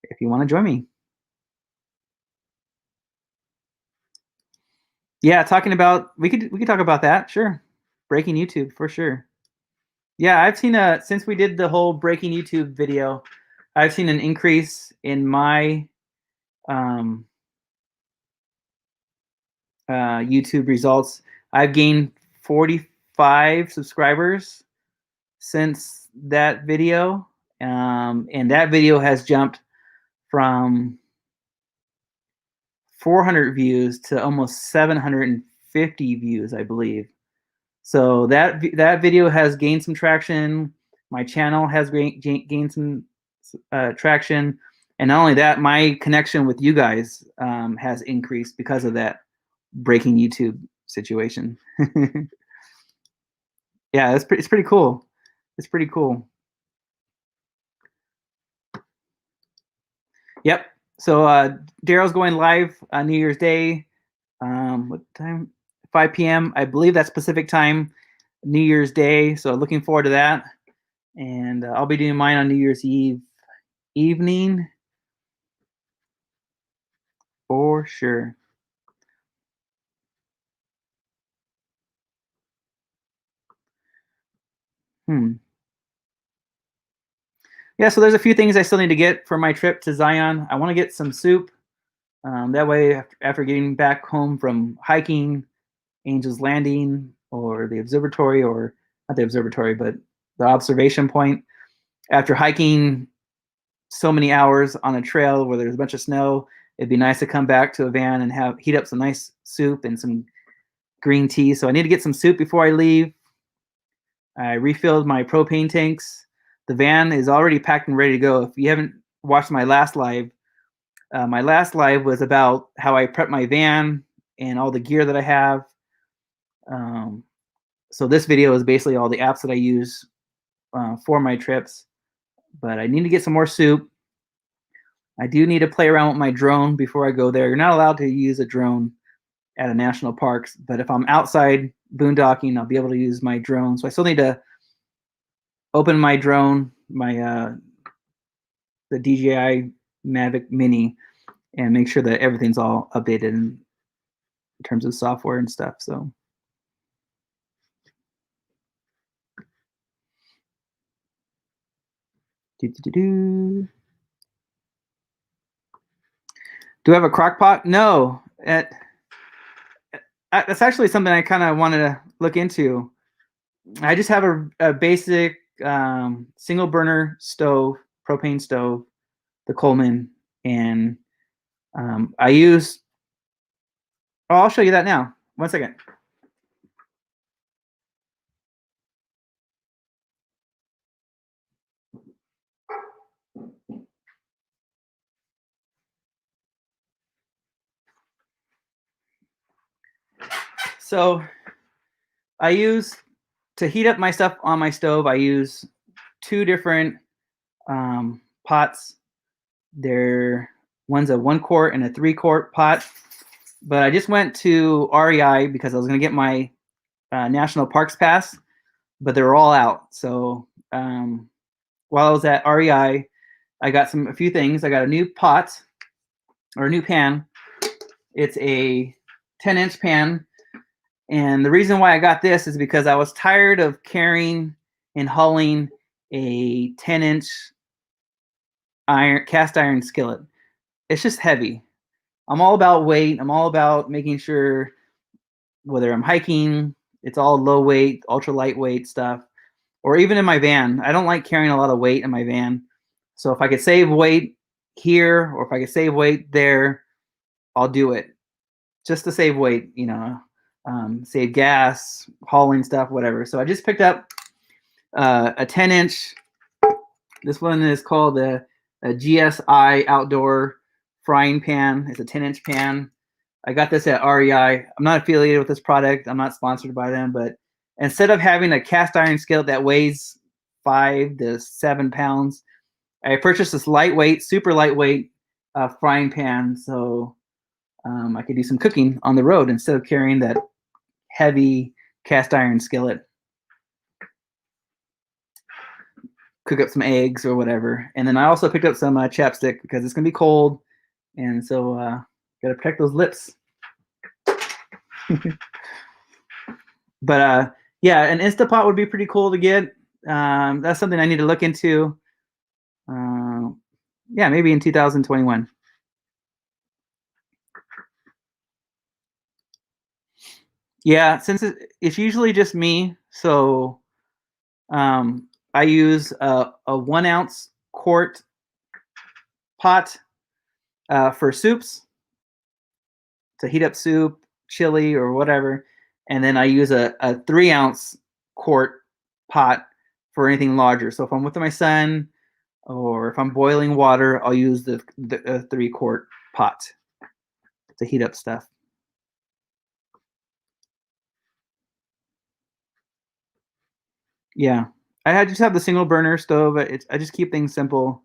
if you want to join me. Yeah, talking about we could talk about that, sure. Breaking YouTube for sure. Yeah, I've seen since we did the whole breaking YouTube video, I've seen an increase in my YouTube results. I've gained 45 subscribers since that video, and that video has jumped from 400 views to almost 750 views, I believe. So that video has gained some traction. My channel has gained some traction, and not only that, my connection with you guys has increased because of that breaking YouTube situation. Yeah, it's pretty cool. It's pretty cool. Yep. So Daryl's going live on New Year's Day. What time? 5 p.m. I believe that's Pacific time, New Year's Day. So looking forward to that. And I'll be doing mine on New Year's Eve evening for sure. Yeah, so there's a few things I still need to get for my trip to Zion. I want to get some soup. That way, after getting back home from hiking, Angel's Landing, or the observatory, or not the observatory, but the observation point, after hiking so many hours on a trail where there's a bunch of snow, it'd be nice to come back to a van and heat up some nice soup and some green tea. So I need to get some soup before I leave. I refilled my propane tanks. The van is already packed and ready to go. If you haven't watched my last live was about how I prep my van and all the gear that I have. So this video is basically all the apps that I use for my trips. But I need to get some more soup. I do need to play around with my drone before I go there. You're not allowed to use a drone at a national parks, but if I'm outside boondocking, I'll be able to use my drone. So I still need to open my drone, the DJI Mavic Mini, and make sure that everything's all updated in terms of software and stuff. So do I have a crock pot? No. That's actually something I kind of wanted to look into. I just have a basic single burner stove, propane stove, the Coleman, and I use. Oh, I'll show you that now. 1 second. So I use, to heat up my stuff on my stove, I use 2 different pots. One's a 1 quart and a 3 quart pot. But I just went to REI because I was going to get my National Parks Pass, but they were all out. So while I was at REI, I got a few things. I got a new pot, or a new pan. It's a 10-inch pan. And the reason why I got this is because I was tired of carrying and hauling a 10-inch cast iron skillet. it's just heavy. I'm all about weight. I'm all about making sure whether I'm hiking, it's all low weight, ultra lightweight stuff, or even in my van. I don't like carrying a lot of weight in my van. So if I could save weight here or if I could save weight there, I'll do it just to save weight, save gas, hauling stuff, whatever. So I just picked up a 10-inch. This one is called a GSI Outdoor Frying Pan. It's a 10-inch pan. I got this at REI. I'm not affiliated with this product. I'm not sponsored by them, but instead of having a cast iron skillet that weighs 5 to 7 pounds, I purchased this lightweight, super lightweight frying pan, so I could do some cooking on the road instead of carrying that heavy cast iron skillet. Cook up some eggs or whatever. And then I also picked up some chapstick because it's gonna be cold, and so gotta protect those lips. But yeah, an Instapot would be pretty cool to get. That's something I need to look into. Yeah, maybe in 2021. Yeah, since it's usually just me, so I use a 1 ounce quart pot for soups to heat up soup, chili, or whatever. And then I use a 3 ounce quart pot for anything larger. So if I'm with my son or if I'm boiling water, I'll use the 3 quart pot to heat up stuff. Yeah, I just have the single burner stove. I just keep things simple.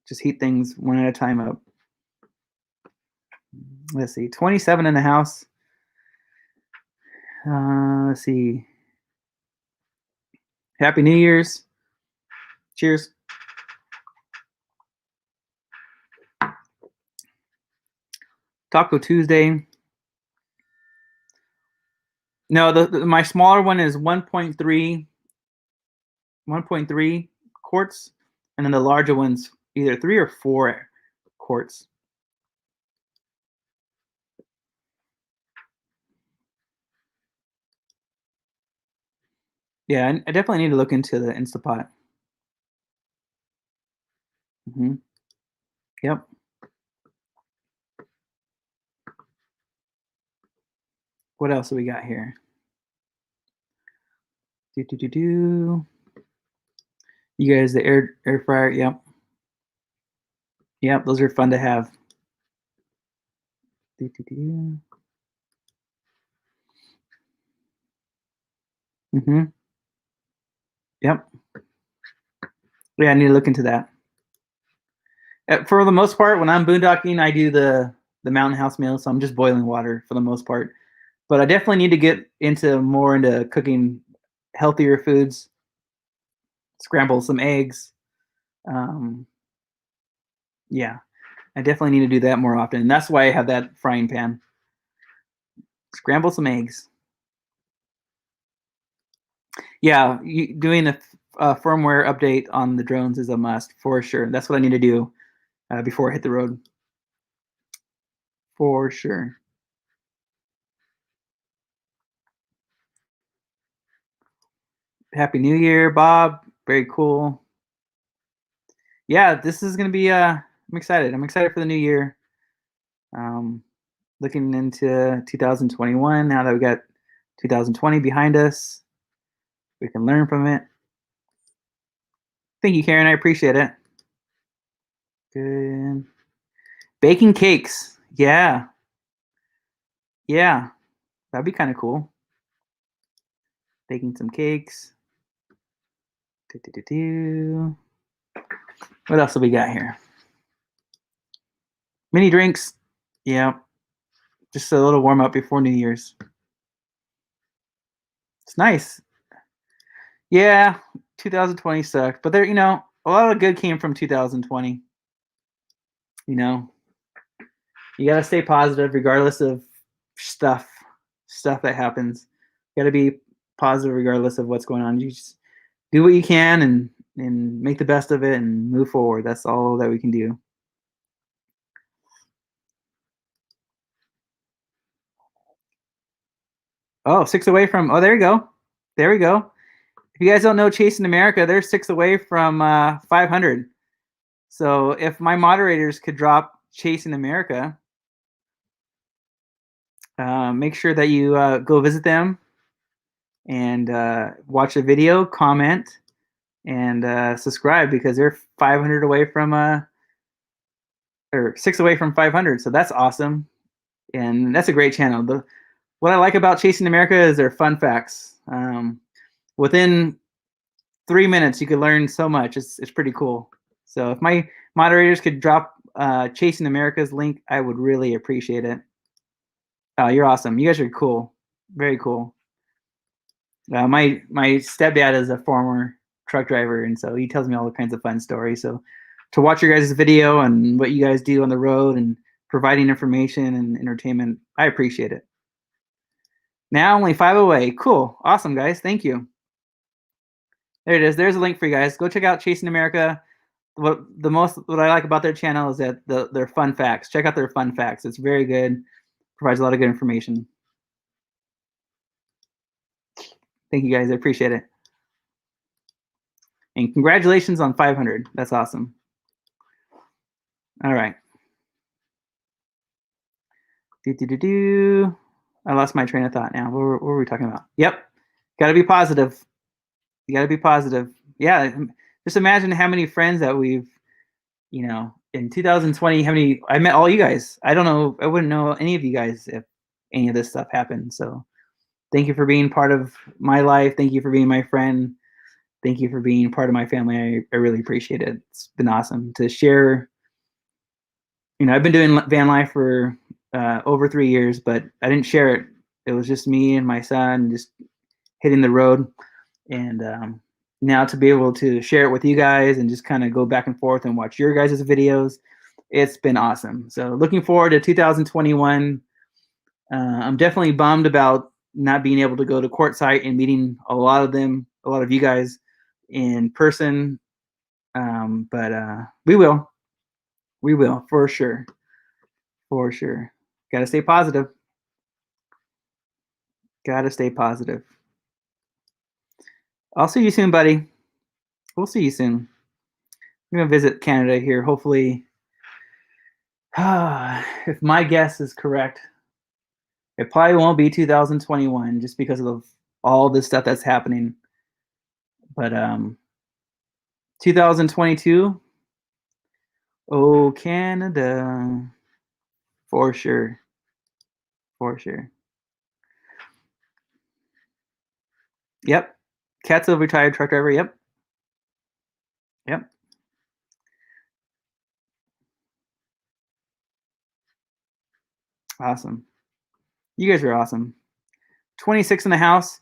Just heat things one at a time up. Let's see, 27 in the house. Let's see. Happy New Year's. Cheers. Taco Tuesday. No, my smaller one is 1.3 quarts, and then the larger one's either 3 or 4 quarts. Yeah, I definitely need to look into the Instapot. Yep. What else do we got here? You guys, the air fryer. Yep. Yep, those are fun to have. Yep. Yeah, I need to look into that. For the most part, when I'm boondocking, I do the mountain house meal, so I'm just boiling water for the most part. But I definitely need to get more into cooking healthier foods, scramble some eggs. Yeah, I definitely need to do that more often. And that's why I have that frying pan. Scramble some eggs. Yeah, doing a firmware update on the drones is a must for sure. That's what I need to do before I hit the road. For sure. Happy New Year, Bob. Very cool. Yeah, this is gonna be. I'm excited. I'm excited for the new year. Looking into 2021 now that we got 2020 behind us, we can learn from it. Thank you, Karen. I appreciate it. Good. Baking cakes. Yeah. Yeah. That'd be kind of cool. Baking some cakes. What else do we got here? Mini drinks. Yeah. Just a little warm up before New Year's. It's nice. Yeah. 2020 sucked, but there, a lot of good came from 2020. You got to stay positive regardless of stuff that happens. You got to be positive regardless of what's going on. You just do what you can and and make the best of it and move forward. That's all that we can do. Oh, 6 away from, oh, there you go. There we go. If you guys don't know Chasing America, they're 6 away from 500. So if my moderators could drop Chasing America, make sure that you go visit them and watch a video, comment, and subscribe, because they're 500 away from or 6 away from 500. So that's awesome, and that's a great channel. What I like about Chasing America is their fun facts. Within 3 minutes, you could learn so much. It's pretty cool. So if my moderators could drop Chasing America's link, I would really appreciate it. Oh, you're awesome. You guys are cool. Very cool. My stepdad is a former truck driver, and so he tells me all kinds of fun stories. So to watch your guys' video and what you guys do on the road and providing information and entertainment, I appreciate it. Now only 5 away. Cool. Awesome, guys. Thank you. There it is. There's a link for you guys. Go check out Chasing America. What I like about their channel is that their fun facts. Check out their fun facts. It's very good. Provides a lot of good information. Thank you, guys. I appreciate it. And congratulations on 500. That's awesome. All right. I lost my train of thought now. What were we talking about? Yep. Got to be positive. You got to be positive. Yeah. Just imagine how many friends that we've, in 2020, I met all you guys. I don't know. I wouldn't know any of you guys if any of this stuff happened. So thank you for being part of my life. Thank you for being my friend. Thank you for being part of my family. I really appreciate it. It's been awesome to share. I've been doing van life for over 3 years, but I didn't share it. It was just me and my son just hitting the road. And now to be able to share it with you guys and just kind of go back and forth and watch your guys' videos, it's been awesome. So looking forward to 2021. I'm definitely bummed about not being able to go to Quartzsite and meeting a lot of you guys in person. But we will for sure. For sure. Got to stay positive. Got to stay positive. I'll see you soon, buddy. We'll see you soon. I'm going to visit Canada here. Hopefully, if my guess is correct, it probably won't be 2021 just because of all this stuff that's happening. But 2022, oh, Canada, for sure. For sure. Yep. Cat's a retired truck driver. Yep. Yep. Awesome. You guys are awesome. 26 in the house.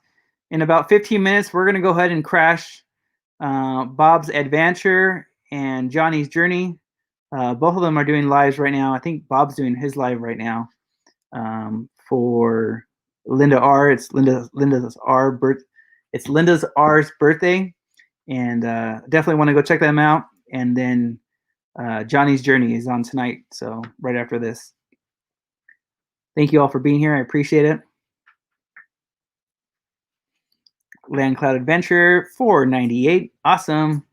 In about 15 minutes, we're going to go ahead and crash Bob's Adventure and Johnny's Journey. Both of them are doing lives right now. I think Bob's doing his live right now for Linda R. It's Linda's R's birthday, and definitely want to go check them out. And then Johnny's Journey is on tonight, so right after this. Thank you all for being here. I appreciate it. Land Cloud Adventure 498. Awesome.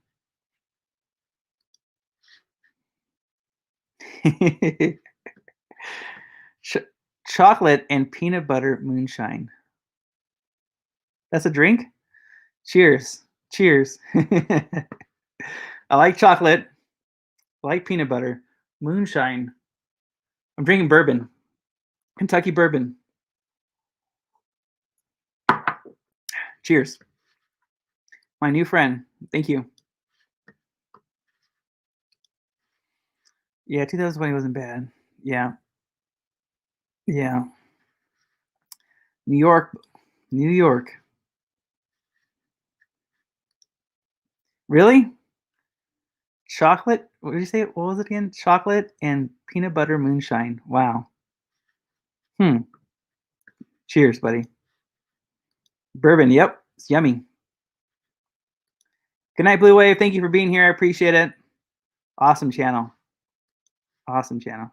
Chocolate and peanut butter moonshine. That's a drink? Cheers. Cheers. I like chocolate. I like peanut butter. Moonshine. I'm drinking bourbon. Kentucky bourbon. Cheers. My new friend. Thank you. Yeah, 2020 wasn't bad. Yeah. Yeah. New York. New York. Really? Chocolate? What did you say? What was it again? Chocolate and peanut butter moonshine. Wow. Cheers, buddy. Bourbon. Yep. It's yummy. Good night, Blue Wave. Thank you for being here. I appreciate it. Awesome channel. Awesome channel.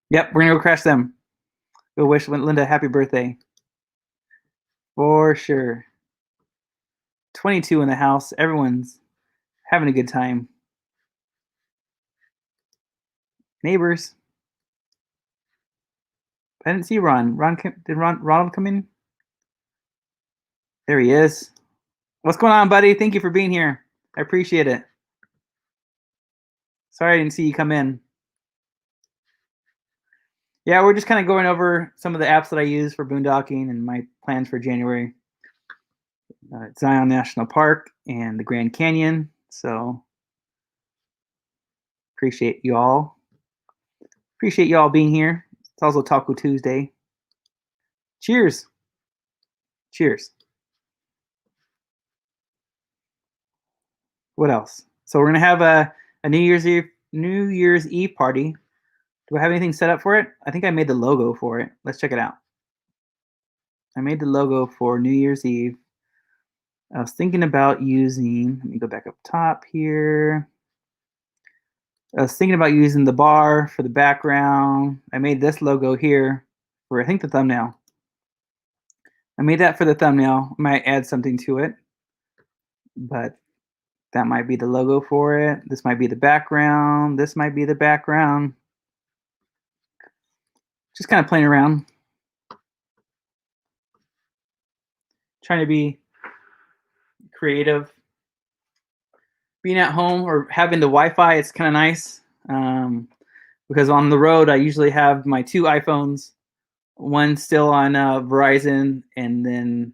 Yep, we're gonna go crash them. Go wish Linda happy birthday. For sure. 22 in the house. Everyone's having a good time. Neighbors. I didn't see Ron. Did Ronald come in? There he is. What's going on, buddy? Thank you for being here. I appreciate it. Sorry I didn't see you come in. Yeah, we're just kind of going over some of the apps that I use for boondocking and my plans for January. Zion National Park and the Grand Canyon. So appreciate you all. Appreciate you all being here. It's also Taco Tuesday. Cheers. Cheers. What else? So we're gonna have a New Year's Eve party. Do I have anything set up for it? I think I made the logo for it. Let's check it out. I made the logo for New Year's Eve. I was thinking about using, let me go back up top here. I was thinking about using the bar for the background. I made this logo here for, I think, the thumbnail. I made that for the thumbnail. I might add something to it, but that might be the logo for it. This might be the background. This might be the background. Just kind of playing around. Trying to be creative. Being at home or having the Wi-Fi, it's kind of nice because on the road, I usually have my 2 iPhones, one still on Verizon and then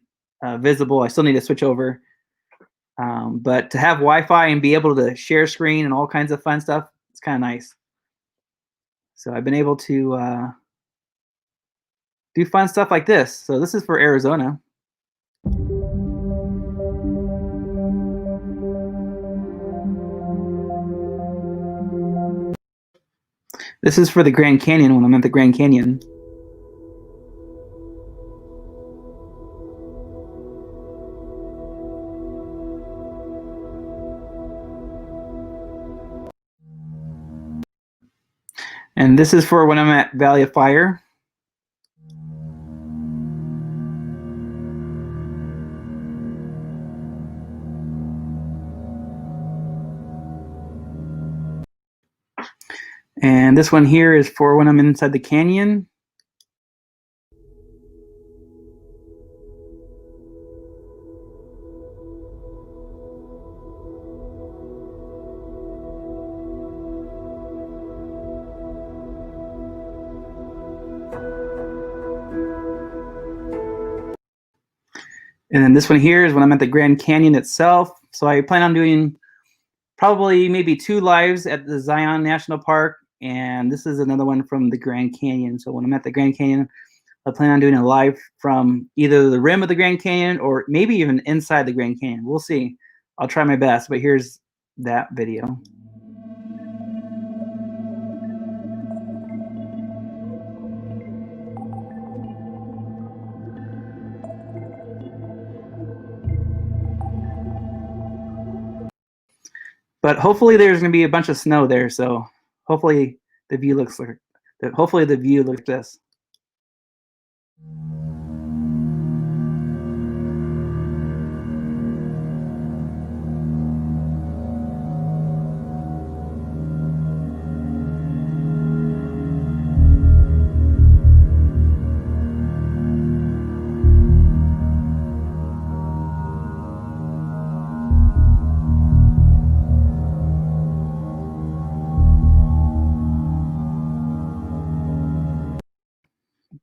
Visible. I still need to switch over. But to have Wi-Fi and be able to share screen and all kinds of fun stuff, it's kind of nice. So I've been able to do fun stuff like this. So this is for Arizona. This is for the Grand Canyon when I'm at the Grand Canyon. And this is for when I'm at Valley of Fire. And this one here is for when I'm inside the canyon. And then this one here is when I'm at the Grand Canyon itself. So I plan on doing probably maybe 2 lives at the Zion National Park. And this is another one from the Grand Canyon. So when I'm at the Grand Canyon, I plan on doing a live from either the rim of the Grand Canyon or maybe even inside the Grand Canyon. We'll see. I'll try my best, but here's that video. But hopefully there's going to be a bunch of snow there, so hopefully the view looks like this.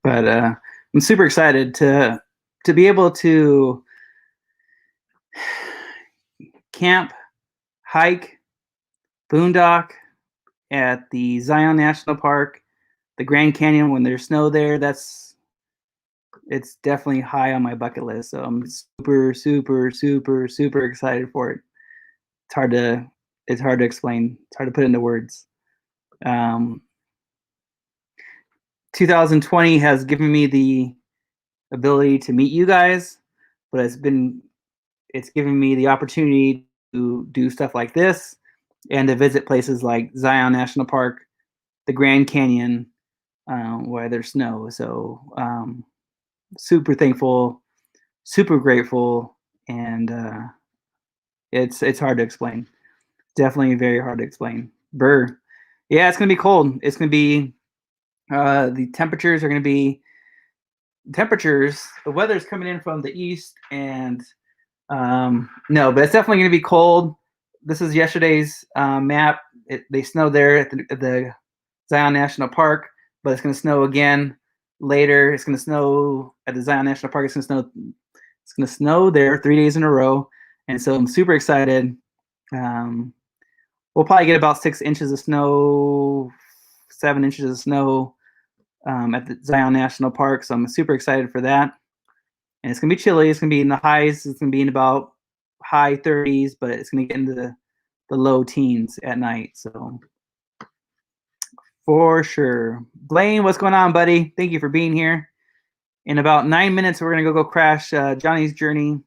But I'm super excited to be able to camp, hike, boondock at the Zion National Park, the Grand Canyon when there's snow there. It's definitely high on my bucket list. So I'm super, super, super, super excited for it. It's hard to explain. It's hard to put into words. 2020 has given me the ability to meet you guys, but it's given me the opportunity to do stuff like this and to visit places like Zion National Park, the Grand Canyon, where there's snow. So super thankful, super grateful, and it's hard to explain. Definitely very hard to explain. Burr. Yeah, it's gonna be cold. It's gonna be the temperatures are gonna be temperatures. The weather's coming in from the east, and no, but it's definitely gonna be cold. This is yesterday's map. They snowed there at the Zion National Park, but it's gonna snow again later. It's gonna snow at the Zion National Park. It's gonna snow there 3 days in a row, and so I'm super excited. We'll probably get about 6 inches of snow, 7 inches of snow at the Zion National Park. So I'm super excited for that. And it's gonna be chilly. It's gonna be in the highs. It's gonna be in about high 30s, but it's gonna get into the low teens at night. So for sure. Blaine, what's going on, buddy? Thank you for being here. In about 9 minutes, we're gonna go crash Johnny's Journey.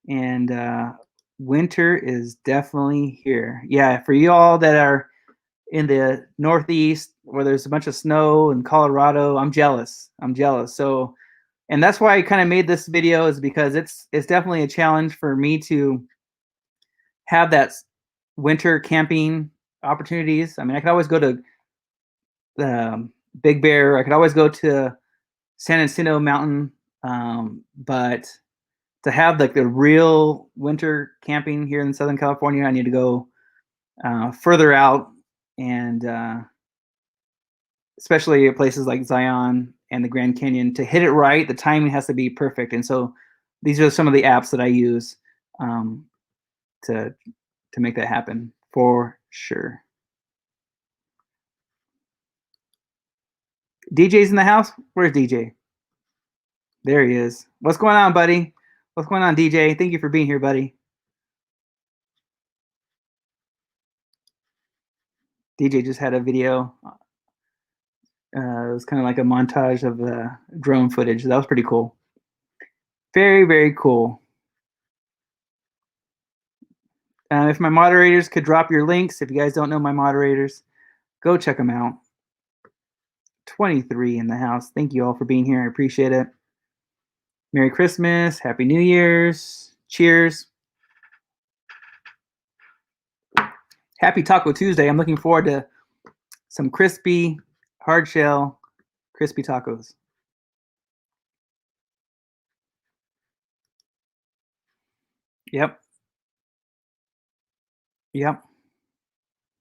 And winter is definitely here. Yeah, for you all that are in the Northeast where there's a bunch of snow in Colorado, I'm jealous. I'm jealous. So, and that's why I kind of made this video, is because it's definitely a challenge for me to have that winter camping opportunities. I mean, I could always go to Big Bear. I could always go to San Jacinto Mountain, but to have like the real winter camping here in Southern California, I need to go further out, and especially at places like Zion and the Grand Canyon. To hit it right, the timing has to be perfect. And so these are some of the apps that I use to make that happen for sure. DJ's in the house. Where's DJ? There he is. What's going on, buddy? What's going on, DJ? Thank you for being here, buddy. DJ just had a video. It was kind of like a montage of drone footage. That was pretty cool. Very, very cool. If my moderators could drop your links, if you guys don't know my moderators, go check them out. 23 in the house. Thank you all for being here. I appreciate it. Merry Christmas. Happy New Year's. Cheers. Happy Taco Tuesday. I'm looking forward to some crispy, hard shell, crispy tacos. Yep. Yep.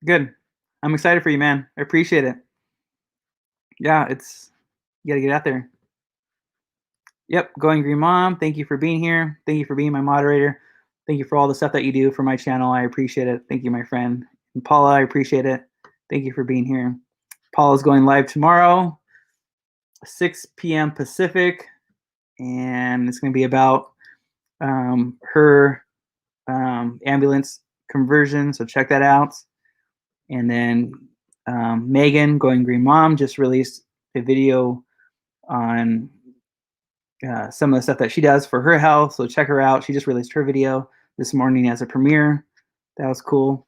Good. I'm excited for you, man. I appreciate it. Yeah, you gotta get out there. Yep, Going Green Mom, thank you for being here. Thank you for being my moderator. Thank you for all the stuff that you do for my channel. I appreciate it. Thank you, my friend. And Paula, I appreciate it. Thank you for being here. Paula's going live tomorrow, 6 p.m. Pacific, and it's going to be about her ambulance conversion, so check that out. And then Megan, Going Green Mom, just released a video on some of the stuff that she does for her health, so check her out. She just released her video this morning as a premiere. That was cool.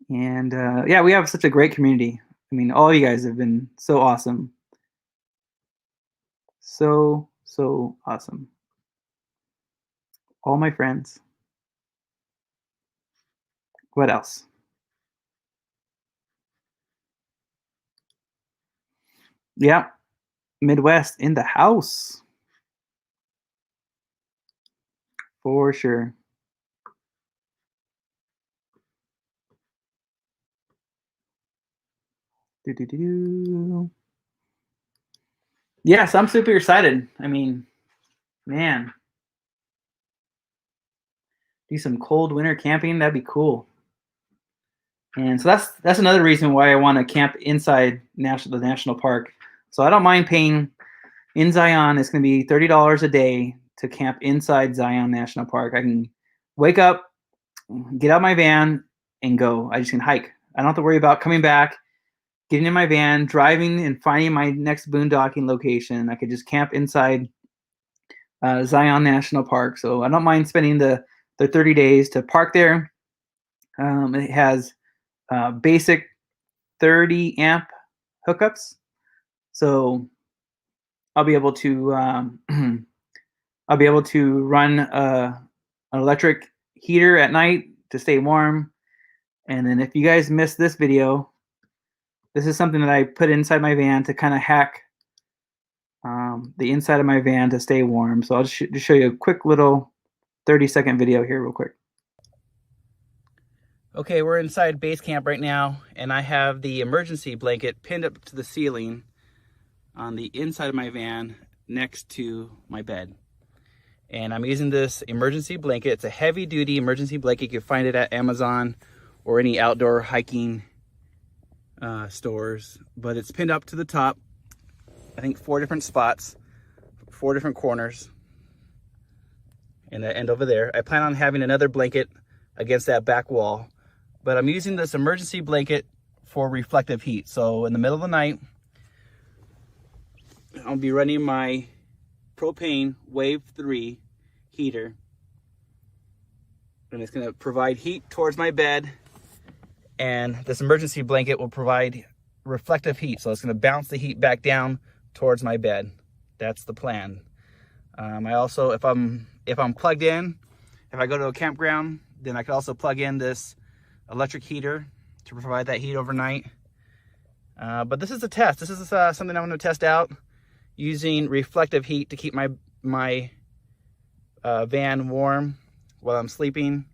And yeah, we have such a great community. I mean, all you guys have been so awesome. So awesome. All my friends. What else? Yeah, Midwest in the house. For sure. Yes, I'm super excited. I mean, man, do some cold winter camping. That'd be cool. And so that's another reason why I want to camp inside the national park. So I don't mind paying in Zion. It's going to be $30 a day to camp inside Zion National Park. I can wake up, get out my van, and go. I just can hike. I don't have to worry about coming back getting in my van, driving, and finding my next boondocking location. I could just camp inside Zion National Park. So I don't mind spending the 30 days to park there. It has basic 30 amp hookups. So I'll be able to run an electric heater at night to stay warm. And then if you guys missed this video, this is something that I put inside my van to kind of hack the inside of my van to stay warm. So I'll just show you a quick little 30-second video here real quick. Okay, we're inside base camp right now, and I have the emergency blanket pinned up to the ceiling on the inside of my van next to my bed. And I'm using this emergency blanket. It's a heavy duty emergency blanket. You can find it at Amazon or any outdoor hiking stores, but it's pinned up to the top. I think 4 different spots, 4 different corners, and the end over there. I plan on having another blanket against that back wall, but I'm using this emergency blanket for reflective heat. So in the middle of the night, I'll be running my propane Wave 3 heater, and it's going to provide heat towards my bed, and this emergency blanket will provide reflective heat, so it's going to bounce the heat back down towards my bed. That's the plan. I also, if I'm plugged in, if I go to a campground, then I could also plug in this electric heater to provide that heat overnight. But this is a test. This is something I want to test out, using reflective heat to keep my van warm while I'm sleeping.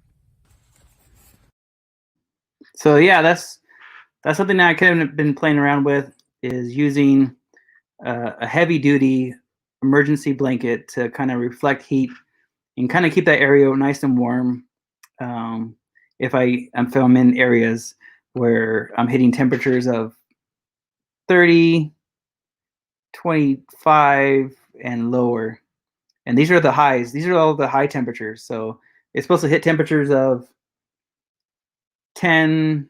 So yeah, that's something that I kind of been playing around with, is using a heavy duty emergency blanket to kind of reflect heat and kind of keep that area nice and warm. If I'm in areas where I'm hitting temperatures of 30, 25 and lower. And these are the highs. These are all the high temperatures. So it's supposed to hit temperatures of 10,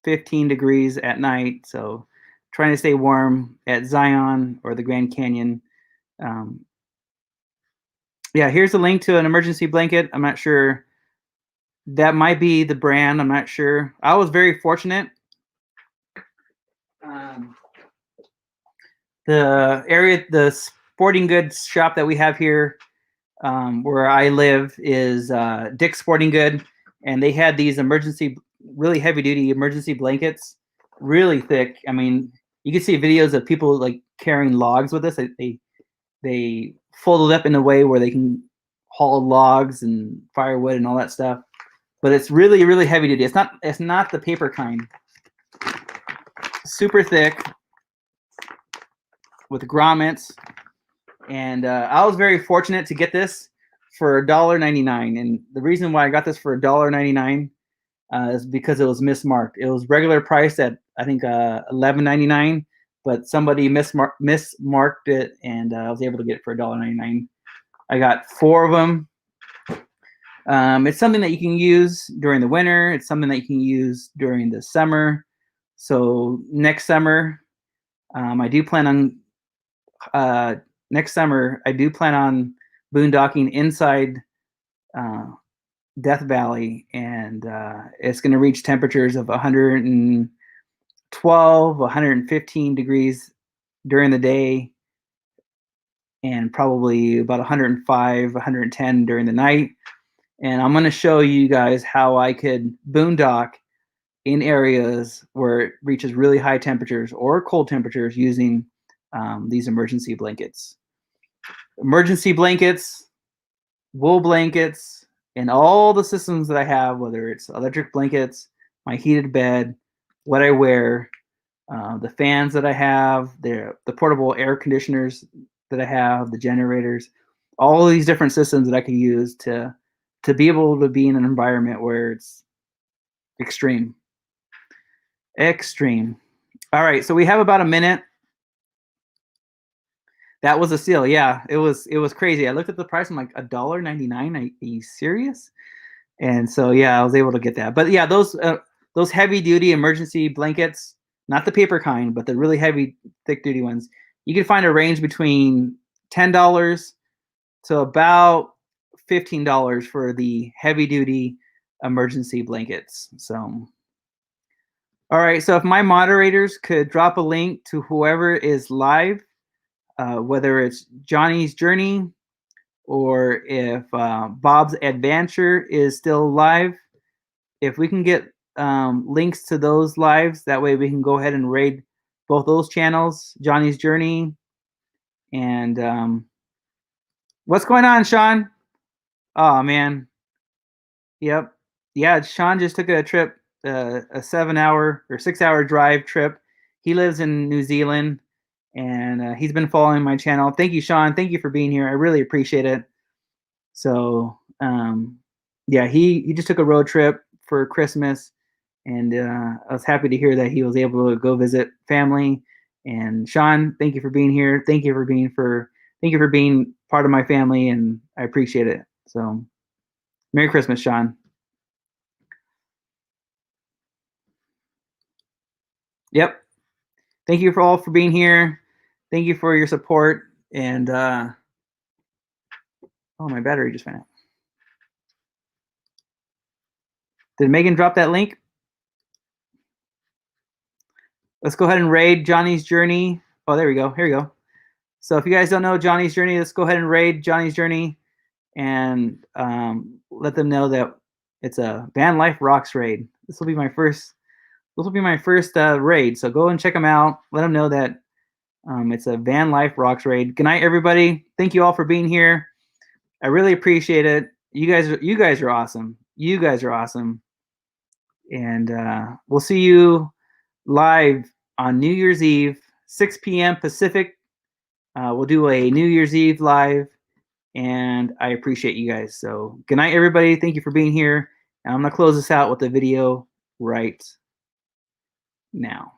15 degrees at night. So trying to stay warm at Zion or the Grand Canyon. Yeah, here's a link to an emergency blanket. I'm not sure. That might be the brand. I'm not sure. I was very fortunate. The sporting goods shop that we have here where I live is Dick's Sporting Good, and they had these really heavy duty emergency blankets, really thick. I mean, you can see videos of people like carrying logs with this. They fold it up in a way where they can haul logs and firewood and all that stuff. But it's really, really heavy duty. It's not the paper kind. Super thick with grommets. And I was very fortunate to get this for $1.99. And the reason why I got this for $1.99 is because it was mismarked. It was regular price at, I think, $11.99, but somebody mismarked it, and I was able to get it for $1.99. I got 4 of them. It's something that you can use during the winter. It's something that you can use during the summer. So next summer, I do plan on boondocking inside Death Valley, and it's going to reach temperatures of 112, 115 degrees during the day, and probably about 105, 110 during the night. And I'm going to show you guys how I could boondock in areas where it reaches really high temperatures or cold temperatures using these emergency blankets. Emergency blankets, wool blankets, and all the systems that I have, whether it's electric blankets, my heated bed, what I wear, the fans that I have, the portable air conditioners that I have, the generators, all of these different systems that I can use to be able to be in an environment where it's extreme. All right, so we have about a minute. That was a steal. Yeah, it was crazy. I looked at the price. I'm like, $1.99. Are you serious? And so yeah, I was able to get that. But yeah, those heavy duty emergency blankets, not the paper kind, but the really heavy, thick duty ones. You can find a range between $10 to about $15 for the heavy duty emergency blankets. So, all right. So if my moderators could drop a link to whoever is live, whether it's Johnny's Journey or if Bob's Adventure is still live, if we can get links to those lives, that way we can go ahead and raid both those channels, Johnny's Journey and what's going on, Sean? Oh man, yep, yeah. Sean just took a trip, a 7-hour or 6-hour drive trip. He lives in New Zealand, and he's been following my channel. Thank you, Sean. Thank you for being here. I really appreciate it. So yeah, he just took a road trip for Christmas, and I was happy to hear that he was able to go visit family. And Sean, thank you for being here. Thank you for being part of my family, and I appreciate it. So Merry Christmas, Sean. Yep. Thank you all for being here. Thank you for your support. And oh, my battery just went out. Did Megan drop that link? Let's go ahead and raid Johnny's Journey. Oh, there we go. Here we go. So if you guys don't know Johnny's Journey, let's go ahead and raid Johnny's Journey and let them know that it's a VanLifeRocks raid. This will be my first. Raid. So go and check them out. Let them know that it's a VanLifeRocks raid. Good night, everybody. Thank you all for being here. I really appreciate it. You guys are awesome. You guys are awesome. And we'll see you live on New Year's Eve, 6 p.m. Pacific. We'll do a New Year's Eve live, and I appreciate you guys. So good night, everybody. Thank you for being here. And I'm going to close this out with the video right now.